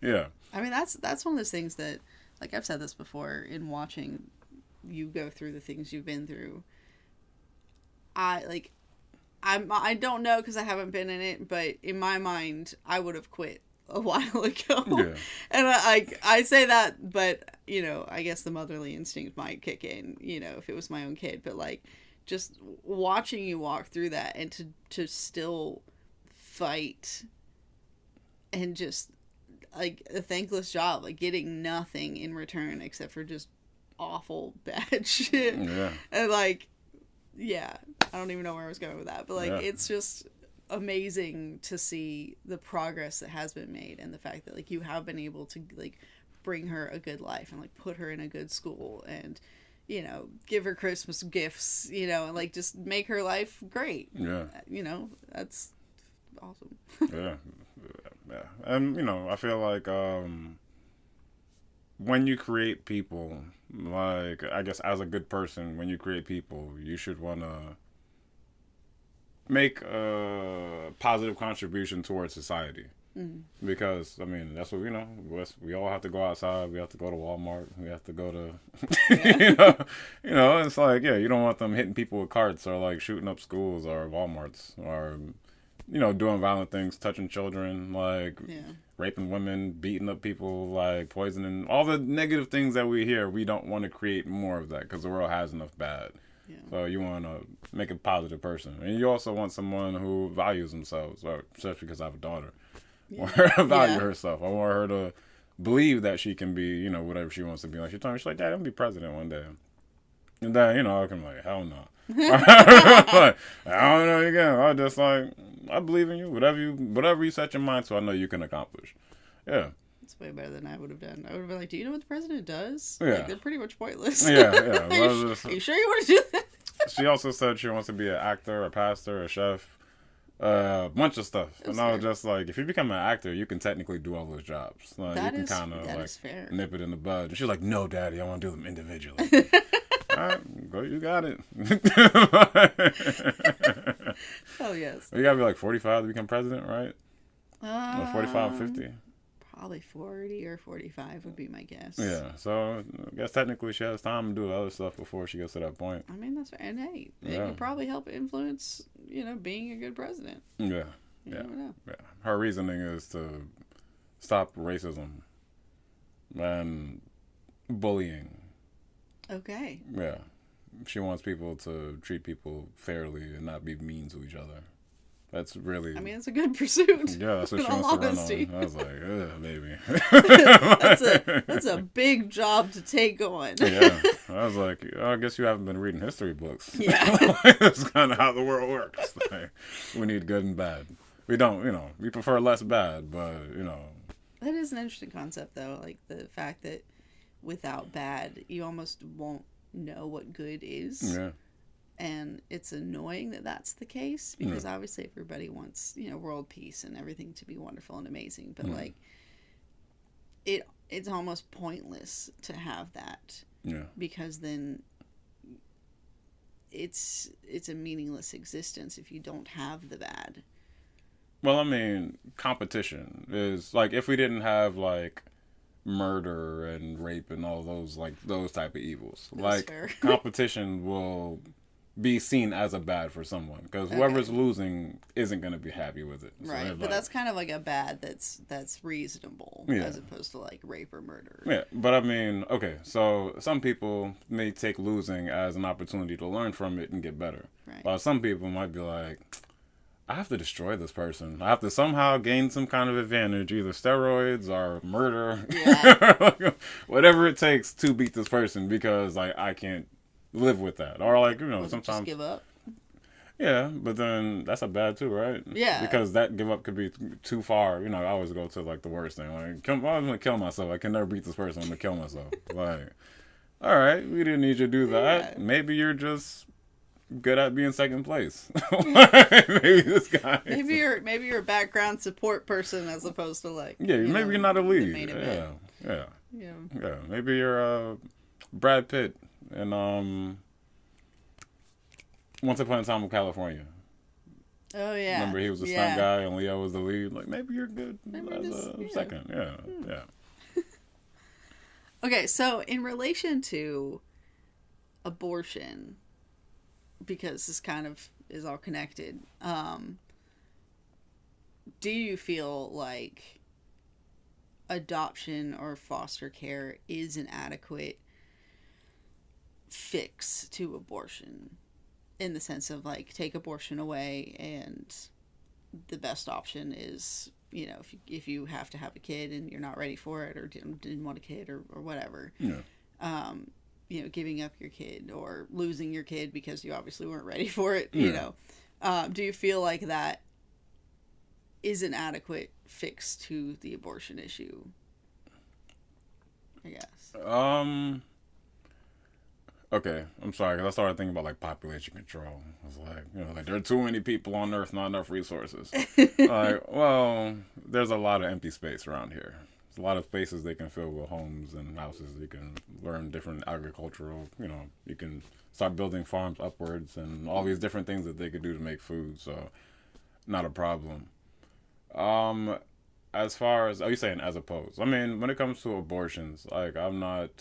B: yeah.
A: I mean, that's one of those things that, like I've said this before, in watching you go through the things you've been through. I don't know because I haven't been in it, but in my mind, I would have quit a while ago.
B: Yeah.
A: And I say that, but I guess the motherly instinct might kick in, if it was my own kid. But like, just watching you walk through that and to still fight and just like a thankless job, like getting nothing in return except for just awful bad shit.
B: Yeah.
A: And like, yeah, I don't even know where I was going with that, but like, it's just amazing to see the progress that has been made and the fact that like you have been able to like bring her a good life and like put her in a good school and give her Christmas gifts, and like just make her life great.
B: Yeah.
A: That's awesome.
B: Yeah. And I feel like when you create people, like I guess as a good person, when you create people, you should want to make a positive contribution towards society. Mm-hmm. Because I mean that's what we all have to go outside, we have to go to Walmart, we have to go to it's like you don't want them hitting people with carts or like shooting up schools or Walmarts or doing violent things, touching children, like raping women, beating up people, like poisoning, all the negative things that we hear. We don't want to create more of that because the world has enough bad. Yeah. So you want to make a positive person. And you also want someone who values themselves, or especially because I have a daughter. I want her to value herself. I want her to believe that she can be, whatever she wants to be. Like she told me, she's like, Dad, I'm going to be president one day. And then, I can like, hell no. Like, I don't know again. I just like, I believe in you. Whatever you set your mind to, I know you can accomplish. Yeah.
A: It's way better than I would have done. I would have been like, do you know what the president does?
B: Yeah.
A: Like, they're pretty much pointless.
B: Yeah.
A: Are you sure you want to do that?
B: She also said she wants to be an actor, a pastor, a chef, a bunch of stuff. And I was just like, if you become an actor, you can technically do all those jobs. Like, you can kind of like nip it in the bud. And she's like, no, Daddy, I want to do them individually. All right, go, you got it.
A: Oh, yes.
B: You gotta be like 45 to become president, right? 45, 50.
A: Probably 40 or 45 would be my guess.
B: Yeah, so I guess technically she has time to do other stuff before she gets to that point.
A: I mean, that's right. And hey, it could probably help influence, being a good president.
B: Yeah. Yeah. Her reasoning is to stop racism and bullying.
A: Okay.
B: Yeah. She wants people to treat people fairly and not be mean to each other. That's really...
A: I mean, it's a good pursuit.
B: Yeah, that's what she wants to run on. I was like, maybe.
A: that's a big job to take on.
B: Yeah. I was like, I guess you haven't been reading history books.
A: Yeah.
B: That's kind of how the world works. Like, we need good and bad. We don't, we prefer less bad, but,
A: That is an interesting concept, though. Like, the fact that without bad, you almost won't know what good is.
B: Yeah.
A: And it's annoying that that's the case because obviously everybody wants, world peace and everything to be wonderful and amazing. But like, it's almost pointless to have that.
B: Yeah.
A: Because then it's a meaningless existence if you don't have the bad.
B: Well, I mean, competition is like if we didn't have like murder and rape and all those like those type of evils,
A: That's
B: like
A: fair.
B: competition will be seen as a bad for someone because whoever's
A: Okay.
B: losing isn't going to be happy with it. So
A: Right,
B: they're
A: but
B: like,
A: that's kind of like a bad that's reasonable
B: yeah.
A: as opposed to like rape or murder.
B: Yeah, but I mean, okay, so some people may take losing as an opportunity to learn from it and get better.
A: Right.
B: While some people might be like, I have to destroy this person. I have to somehow gain some kind of advantage, either steroids or murder,
A: Yeah.
B: whatever it takes to beat this person because like I can't live with that. Or like,
A: Well, just
B: sometimes
A: give up.
B: yeah, but then that's a bad too, right?
A: Yeah.
B: Because that give up could be too far. I always go to like the worst thing. Like, I'm gonna kill myself. I can never beat this person. I'm gonna kill myself. Like, all right, we didn't need you to do that.
A: Yeah.
B: Maybe you're just good at being second place. Maybe this guy.
A: Maybe you're a background support person as opposed to like
B: Yeah, maybe you're not a
A: the
B: lead.
A: main
B: Yeah,
A: event.
B: yeah,
A: Yeah.
B: yeah. Maybe you're Brad Pitt and Once Upon a Time in California.
A: Oh yeah.
B: Remember, he was the stunt guy and Leo was the lead. Like, maybe you're good as a second. Yeah, yeah.
A: Okay, so in relation to abortion, because this kind of is all connected, do you feel like adoption or foster care is an adequate fix to abortion? In the sense of like take abortion away and the best option is if you have to have a kid and you're not ready for it or didn't want a kid or whatever,
B: Yeah.
A: Giving up your kid or losing your kid because you obviously weren't ready for it, do you feel like that is an adequate fix to the abortion issue? I guess.
B: Okay, I'm sorry because I started thinking about like population control. I was like, like there are too many people on Earth, not enough resources. Like, well, there's a lot of empty space around here. There's a lot of spaces they can fill with homes and houses. You can learn different agricultural. You can start building farms upwards and all these different things that they could do to make food. So, not a problem. As far as you saying as opposed, I mean, when it comes to abortions, like I'm not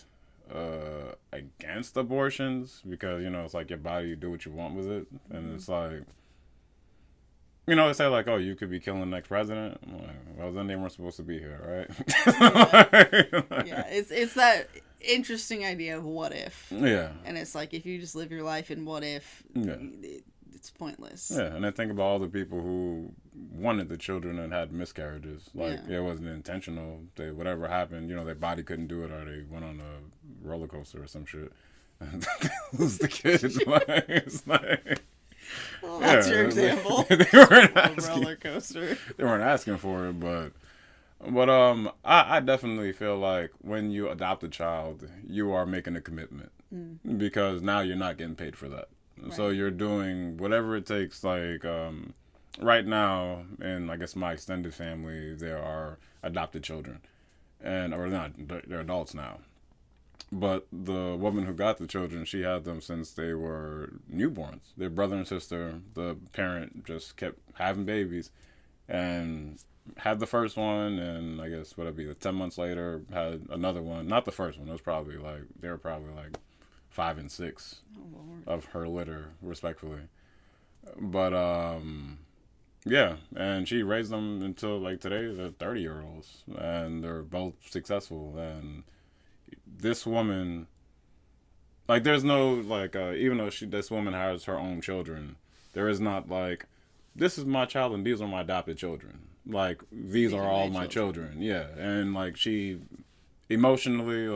B: against abortions because it's like your body, you do what you want with it, and it's like they say like, oh, you could be killing the next president. I'm like, well, then they weren't supposed to be here, right?
A: Yeah, it's that interesting idea of what if.
B: Yeah,
A: and it's like if you just live your life in what if,
B: yeah.
A: It's pointless.
B: Yeah, and then think about all the people who wanted the children and had miscarriages. Like it wasn't intentional. Whatever happened, their body couldn't do it, or they went on a roller coaster or some shit. And lose the kid. It's like,
A: well, that's your example.
B: They weren't
A: asking. A roller coaster.
B: They weren't asking for it, but I definitely feel like when you adopt a child, you are making a commitment because now you're not getting paid for that. Right. So you're doing whatever it takes. Like right now, in I guess my extended family, there are adopted children, or not, they're adults now. But the woman who got the children, she had them since they were newborns. Their brother and sister, the parent just kept having babies, and had the first one, and I guess what it'd be 10 months later had another one. Not the first one. It was probably they were probably 5 and 6 of her litter, respectfully. But yeah, and she raised them until today they're 30-year-olds, and they're both successful. And this woman, there's no even though this woman has her own children, there is not this is my child and these are my adopted children. These are all my children. Yeah, and she emotionally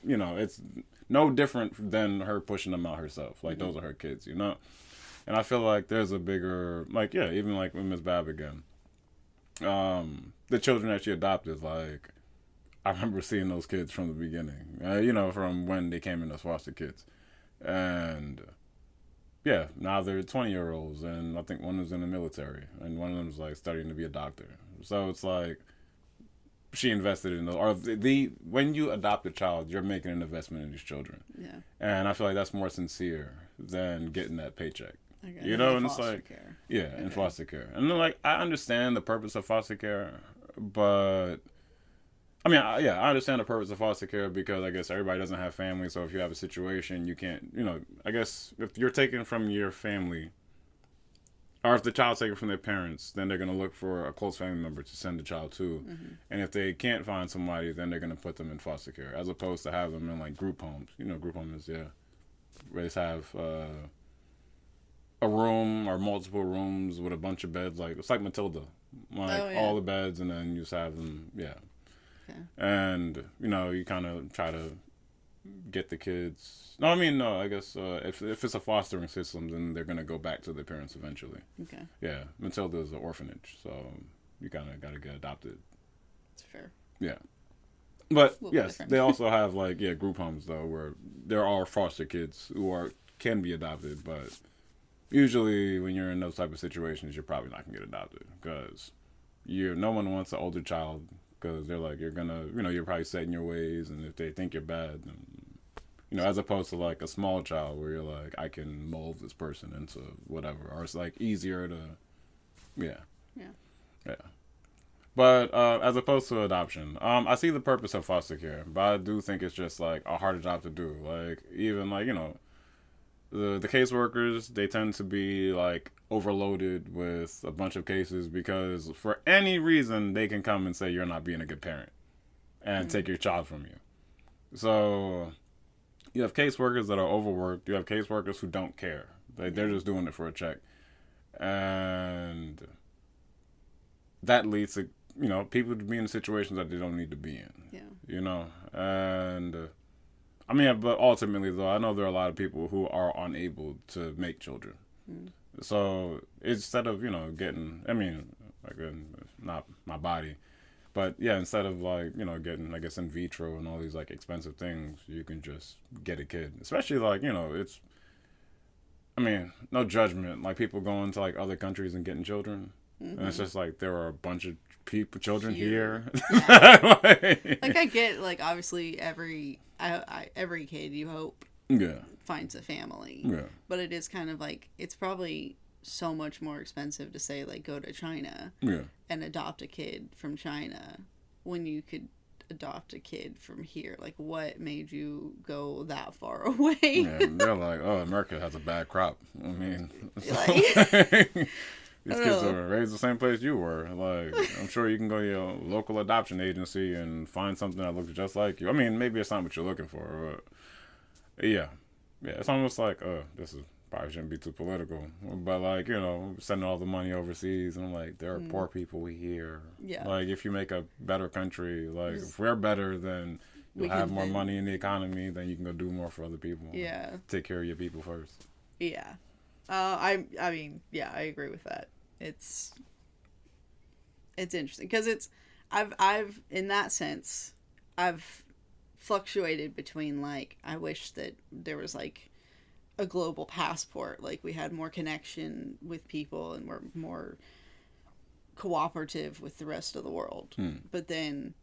B: it's no different than her pushing them out herself. Those are her kids, And I feel like there's a bigger, even with Miss Bab again. The children that she adopted, I remember seeing those kids from the beginning, from when they came in as foster kids. And, yeah, now they're 20-year-olds, and I think one is in the military, and one of them is, studying to be a doctor. So it's she invested in those, or when you adopt a child, you're making an investment in these children.
A: Yeah.
B: And I feel like that's more sincere than getting that paycheck.
A: Okay. And it's
B: care. Yeah, in foster care. And then, like, I understand the purpose of foster care, but I mean, yeah, I understand the purpose of foster care because I guess everybody doesn't have family. So if you have a situation, you can't, I guess if you're taken from your family, or if the child's taken from their parents, then they're going to look for a close family member to send the child to.
A: Mm-hmm.
B: And if they can't find somebody, then they're going to put them in foster care, as opposed to have them in like group homes. Group homes, yeah, where they have a room or multiple rooms with a bunch of beds. Like it's like Matilda, like all the beds, and then you just have them, yeah. Okay. And you kind of try to get the kids. No, I mean no. I guess if it's a fostering system, then they're gonna go back to their parents eventually.
A: Okay.
B: Yeah, Matilda is an orphanage, so you kind of got to get adopted.
A: That's fair.
B: Yeah, but yes, they also have like group homes though, where there are foster kids who can be adopted, but usually when you're in those type of situations, you're probably not gonna get adopted because no one wants an older child. Because they're like, you're gonna, you're probably set in your ways, and if they think you're bad, then, as opposed to like a small child where you're like, I can mold this person into whatever, or it's like easier to, yeah. But as opposed to adoption, I see the purpose of foster care, but I do think it's just like a harder job to do. Like even like the caseworkers, they tend to be like overloaded with a bunch of cases because for any reason they can come and say you're not being a good parent and take your child from you. So you have caseworkers that are overworked. You have caseworkers who don't care. They're just doing it for a check. And that leads to, people to be in situations that they don't need to be in. Yeah. And I mean, but ultimately, though, I know there are a lot of people who are unable to make children. Mm. So instead of, getting, I mean, like, not my body, but yeah, instead of like, getting, I guess, in vitro and all these like expensive things, you can just get a kid. Especially like, it's, I mean, no judgment. Like people going to like other countries and getting children. Mm-hmm. And it's just like there are a bunch of children here.
A: Yeah. Like I get, like, obviously every kid, you hope, finds a family. Yeah. But it is kind of like, it's probably so much more expensive to say, like, go to China and adopt a kid from China when you could adopt a kid from here. Like, what made you go that far away?
B: Yeah, they're like, oh, America has a bad crop. I mean, these kids are raised the same place you were. Like, I'm sure you can go to your local adoption agency and find something that looks just like you. I mean, maybe it's not what you're looking for, but yeah, it's almost like, this is probably shouldn't be too political, but like, sending all the money overseas, and I'm like, there are poor people here. Yeah. Like, if you make a better country, like, if we're better, then you'll have more money in the economy, then you can go do more for other people. Yeah. Take care of your people first.
A: Yeah. I mean, yeah, I agree with that. It's interesting because I've in that sense, I've fluctuated between, like, I wish that there was like a global passport, like we had more connection with people and were more cooperative with the rest of the world. But then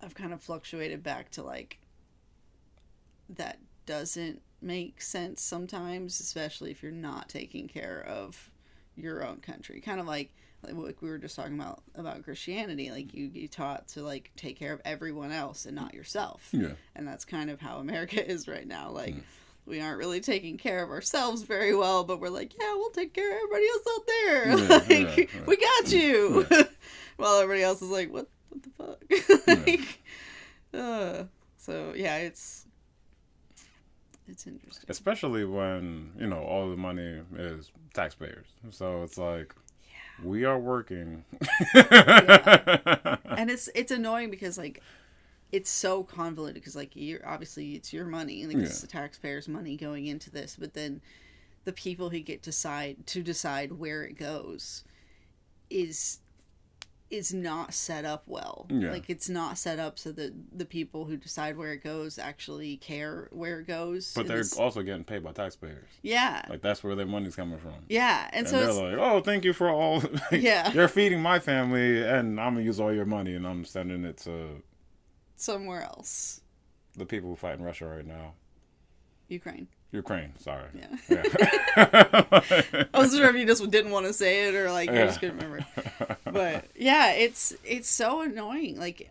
A: I've kind of fluctuated back to, like, that doesn't make sense sometimes, especially if you're not taking care of your own country. Kind of like what we were just talking about Christianity. Like, you taught to, like, take care of everyone else and not yourself. Yeah. And that's kind of how America is right now. Like, we aren't really taking care of ourselves very well, but we're like, yeah, we'll take care of everybody else out there. Yeah, like, we got you. Yeah. While everybody else is like, what the fuck? Like, so yeah, it's interesting.
B: Especially when, all the money is taxpayers. So it's like, we are working.
A: Yeah. And it's annoying because, like, it's so convoluted because, like, obviously it's your money and, like, it's the taxpayers' money going into this, but then the people who get to decide where it goes is not set up well. Yeah. Like, it's not set up so that the people who decide where it goes actually care where it goes.
B: But they're also getting paid by taxpayers.
A: Yeah.
B: Like, that's where their money's coming from.
A: Yeah. And so
B: they're like, oh, thank you for all.
A: Yeah.
B: You're feeding my family, and I'm going to use all your money, and I'm sending it to
A: somewhere else.
B: The people who fight in Russia right now.
A: Ukraine.
B: Ukraine, sorry.
A: Yeah.
B: Yeah.
A: I wasn't sure if you just didn't want to say it or like you just couldn't remember. But yeah, it's so annoying. Like,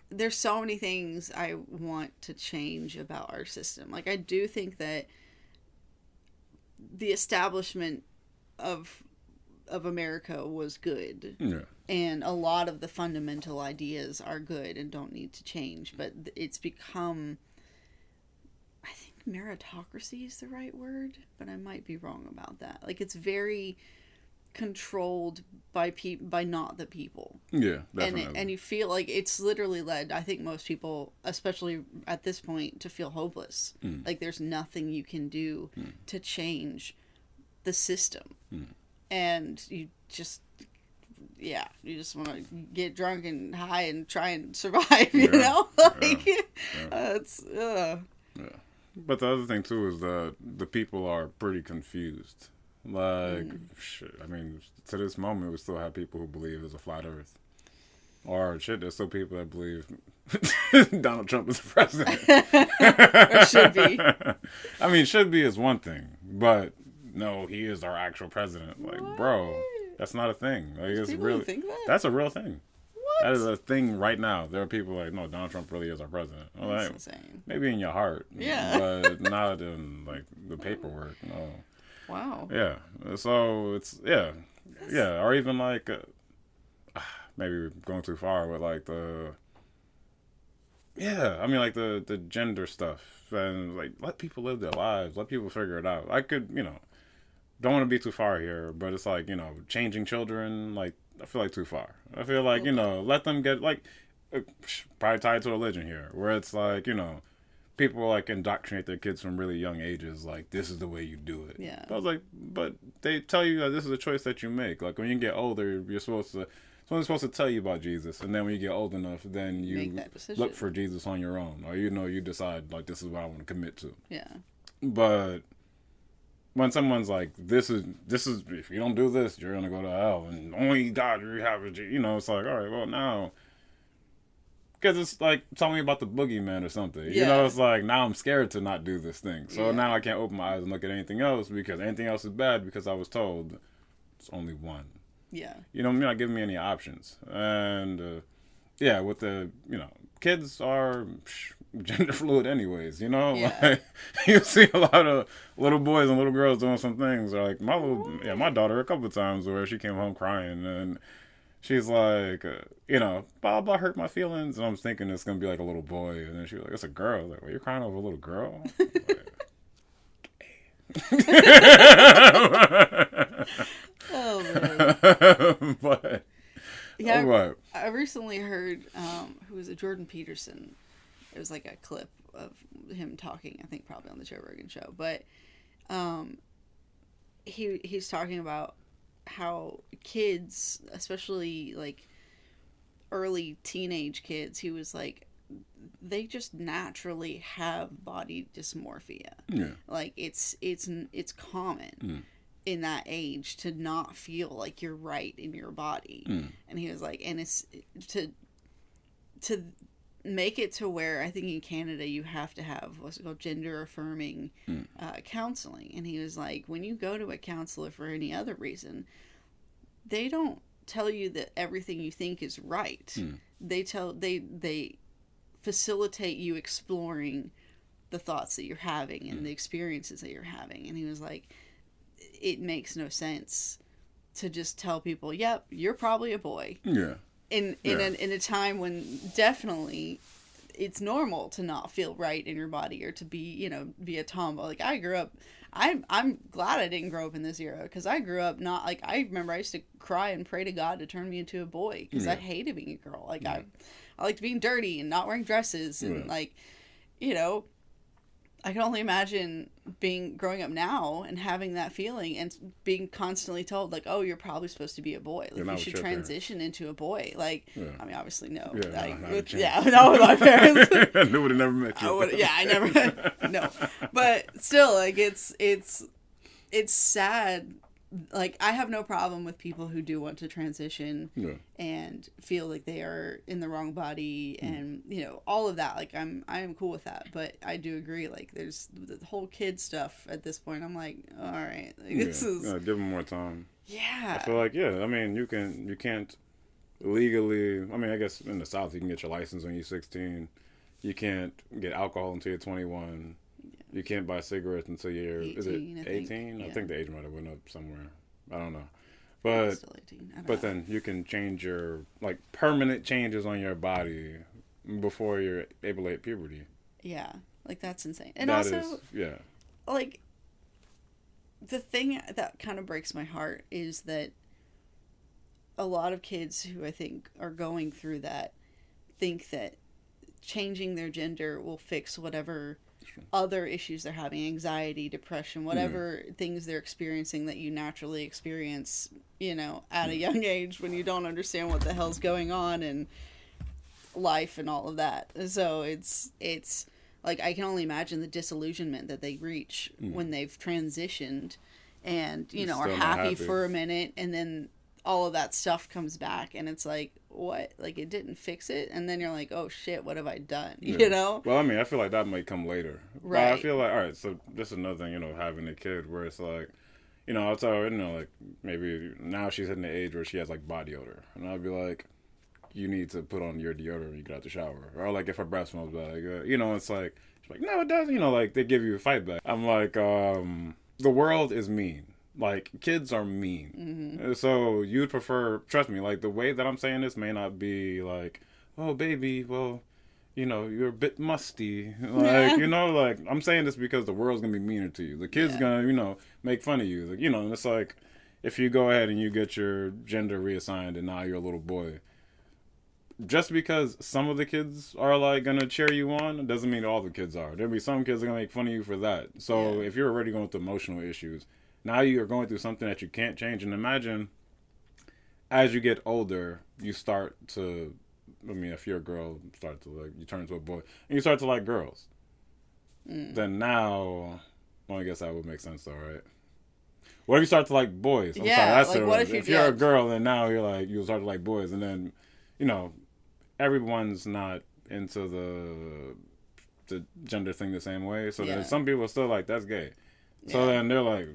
A: there's so many things I want to change about our system. Like, I do think that the establishment of America was good.
B: Yeah.
A: And a lot of the fundamental ideas are good and don't need to change. But it's become, I think meritocracy is the right word, but I might be wrong about that. Like, it's very controlled by not the people.
B: Yeah, definitely.
A: And you feel like it's literally led, I think, most people, especially at this point, to feel hopeless. Like, there's nothing you can do to change the system. And you just want to get drunk and high and try and survive, you know? Like, it's,
B: Yeah. But the other thing, too, is that the people are pretty confused. Like, shit, I mean, to this moment, we still have people who believe there's a flat earth. Or, shit, there's still people that believe Donald Trump is the president.
A: or should be.
B: I mean, should be is one thing, but no, he is our actual president. Like,
A: What?
B: bro, that's not a thing. Like, it's
A: People
B: really,
A: who think that?
B: that's a real thing.
A: What?
B: That is a thing right now. There are people like, no, Donald Trump really is our president. I'm
A: That's
B: like,
A: insane.
B: maybe in your heart,
A: Yeah.
B: but not in like the paperwork. No.
A: Wow.
B: Yeah. So it's yeah, or even like maybe we're going too far with like the like the gender stuff and like let people live their lives, let people figure it out. I could don't want to be too far here, but it's like changing children, like I feel like too far. I feel like let them get like probably tied to religion here, where it's like people like indoctrinate their kids from really young ages, like this is the way you do it.
A: Yeah.
B: But I was like, but they tell you that this is a choice that you make. Like when you get older, you're supposed to. Someone's supposed to tell you about Jesus, and then when you get old enough, then you
A: Make that decision.
B: look for Jesus on your own, or you decide like this is what I want to commit to.
A: Yeah.
B: But when someone's like, this is if you don't do this, you're gonna go to hell, and only God you have a it's like, all right, well now. Because it's like, tell me about the boogeyman or something.
A: Yeah.
B: It's like, now I'm scared to not do this thing. So now I can't open my eyes and look at anything else because anything else is bad because I was told it's only one.
A: Yeah.
B: You're not giving me any options. And, with the, kids are gender fluid anyways,
A: Yeah.
B: Like, you see a lot of little boys and little girls doing some things. Like, my daughter a couple of times where she came home crying and she's like, blah, blah, hurt my feelings. And I'm thinking it's going to be like a little boy. And then she was like, it's a girl. I was like, well, you're crying over a little girl?
A: Oh, man.
B: But,
A: yeah, I recently heard, who was it, Jordan Peterson. It was like a clip of him talking, I think probably on the Joe Rogan show. But he's talking about how kids, especially like early teenage kids, he was like, they just naturally have body dysmorphia.
B: Yeah. Like
A: it's common in that age to not feel like you're right in your body. And he was like, and it's to make it to where I think in Canada you have to have what's called gender affirming counseling. And he was like, when you go to a counselor for any other reason, they don't tell you that everything you think is right. They facilitate you exploring the thoughts that you're having and the experiences that you're having. And he was like, it makes no sense to just tell people, yep, you're probably a boy.
B: Yeah.
A: In a time when definitely it's normal to not feel right in your body or to be a tomboy. Like I grew up, I'm glad I didn't grow up in this era because I grew up not like, I remember I used to cry and pray to God to turn me into a boy because I hated being a girl. Like I liked being dirty and not wearing dresses and I can only imagine growing up now and having that feeling and being constantly told like, oh, you're probably supposed to be a boy. Like you should transition into a boy. Like, I mean, obviously no. Not with my parents.
B: I knew would have never met you.
A: I never. No, but still, like it's sad like, I have no problem with people who do want to transition
B: Yeah.
A: and feel like they are in the wrong body and, all of that. Like, I am cool with that. But I do agree, like, there's the whole kid stuff at this point. I'm like, all right, like, this is...
B: give them more time.
A: Yeah.
B: I feel like, I mean, you can't legally, I mean, I guess in the South, you can get your license when you're 16. You can't get alcohol until you're 21. You can't buy cigarettes until you're
A: 18,
B: is it 18? I think the age might have went up somewhere. I don't know. But
A: still 18. I don't
B: but
A: know.
B: then you can change your like permanent changes on your body before you're able to hit puberty.
A: Yeah. Like, that's insane. And
B: That
A: also
B: is,
A: like, the thing that kind of breaks my heart is that a lot of kids who I think are going through that think that changing their gender will fix whatever other issues they're having, anxiety, depression, whatever things they're experiencing that you naturally experience, at a young age when you don't understand what the hell's going on in life and all of that. So it's like, I can only imagine the disillusionment that they reach when they've transitioned and, are happy for a minute, and then all of that stuff comes back and it's like, what? Like, it didn't fix it? And then you're like, oh shit, what have I done?
B: Well, I mean, I feel like that might come later.
A: Right.
B: But I feel like, all right, so this is another thing, having a kid where it's like, I'll tell her, like, maybe now she's hitting the age where she has, like, body odor. And I'll be like, you need to put on your deodorant when you get out the shower. Or, like, if her breath smells bad, it's like, she's like, no, it doesn't. Like, they give you a fight back. I'm like, the world is mean. Like, kids are mean. Mm-hmm. So you'd prefer, trust me, like, the way that I'm saying this may not be like, oh, baby, well, you're a bit musty. Like, like, I'm saying this because the world's going to be meaner to you. The kid's going to, make fun of you. Like, and it's like, if you go ahead and you get your gender reassigned and now you're a little boy, just because some of the kids are, like, going to cheer you on, doesn't mean all the kids are. There'll be some kids that are going to make fun of you for that. So if you're already going through emotional issues, now you're going through something that you can't change. And imagine, as you get older, you start to, I mean, if you're a girl, you turn into a boy, and you start to like girls. Then now, well, I guess that would make sense though, right? What if you start to like boys? I'm sorry, that's
A: like, what if
B: you're a girl, then now you start to like boys, and then, everyone's not into the gender thing the same way. So then some people are still like, that's gay. So then they're like,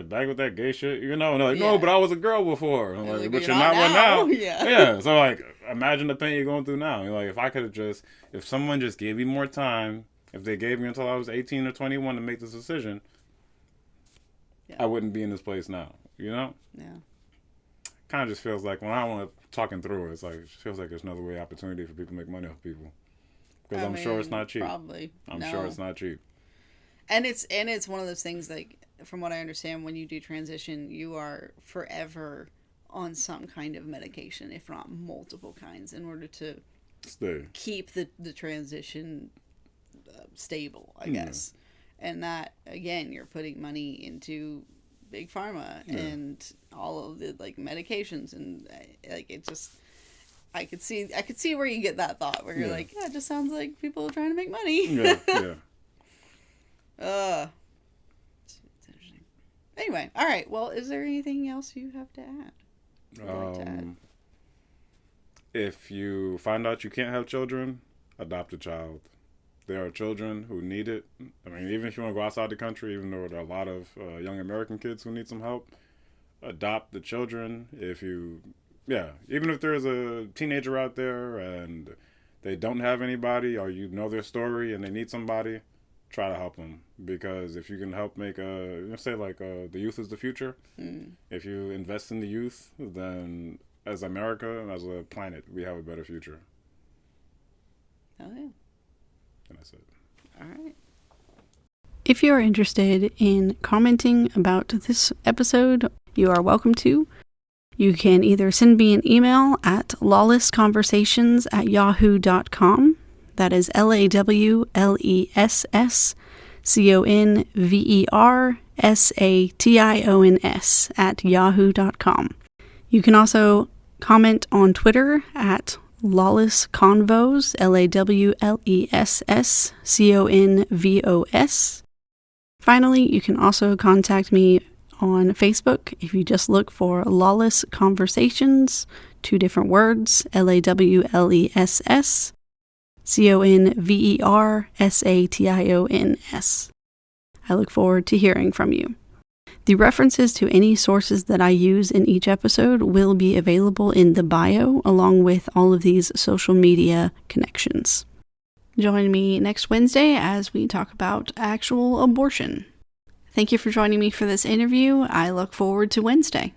B: back with that gay shit, and they're like, no, but I was a girl before. I'm like, but you're not one now. Yeah. So, like, imagine the pain you're going through now. You're like, if I could have if someone just gave me more time, if they gave me until I was 18 or 21 to make this decision, I wouldn't be in this place now, Yeah. Kind of just feels like, when I want to talking through it, it feels like there's another way opportunity for people to make money off people. Because I'm sure it's not cheap.
A: Probably.
B: I'm sure it's not cheap.
A: And it's one of those things, like, from what I understand, when you do transition, you are forever on some kind of medication, if not multiple kinds, in order to keep the transition stable, I guess. And that, again, you're putting money into big pharma and all of the, like, medications, and like, it just, I could see where you get that thought, where you're like, it just sounds like people are trying to make money.
B: Yeah.
A: It's interesting. Anyway, all right. Well, is there anything else you have to add?
B: If you find out you can't have children, adopt a child. There are children who need it. I mean, even if you want to go outside the country, even though there are a lot of young American kids who need some help, adopt the children. Even if there's a teenager out there and they don't have anybody, or their story and they need somebody, try to help them, because if you can help make the youth is the future. If you invest in the youth, then as America and as a planet, we have a better future.
A: Oh yeah.
B: And that's it.
A: All right. If you are interested in commenting about this episode, you are welcome to. You can either send me an email at lawlessconversations@yahoo.com. That is LAWLESSCONVERSATIONS@yahoo.com. You can also comment on Twitter at Lawless Convos, LAWLESSCONVOS. Finally, you can also contact me on Facebook. If you just look for Lawless Conversations, 2 different words, LAWLESS, CONVERSATIONS. I look forward to hearing from you. The references to any sources that I use in each episode will be available in the bio, along with all of these social media connections. Join me next Wednesday as we talk about actual abortion. Thank you for joining me for this interview. I look forward to Wednesday.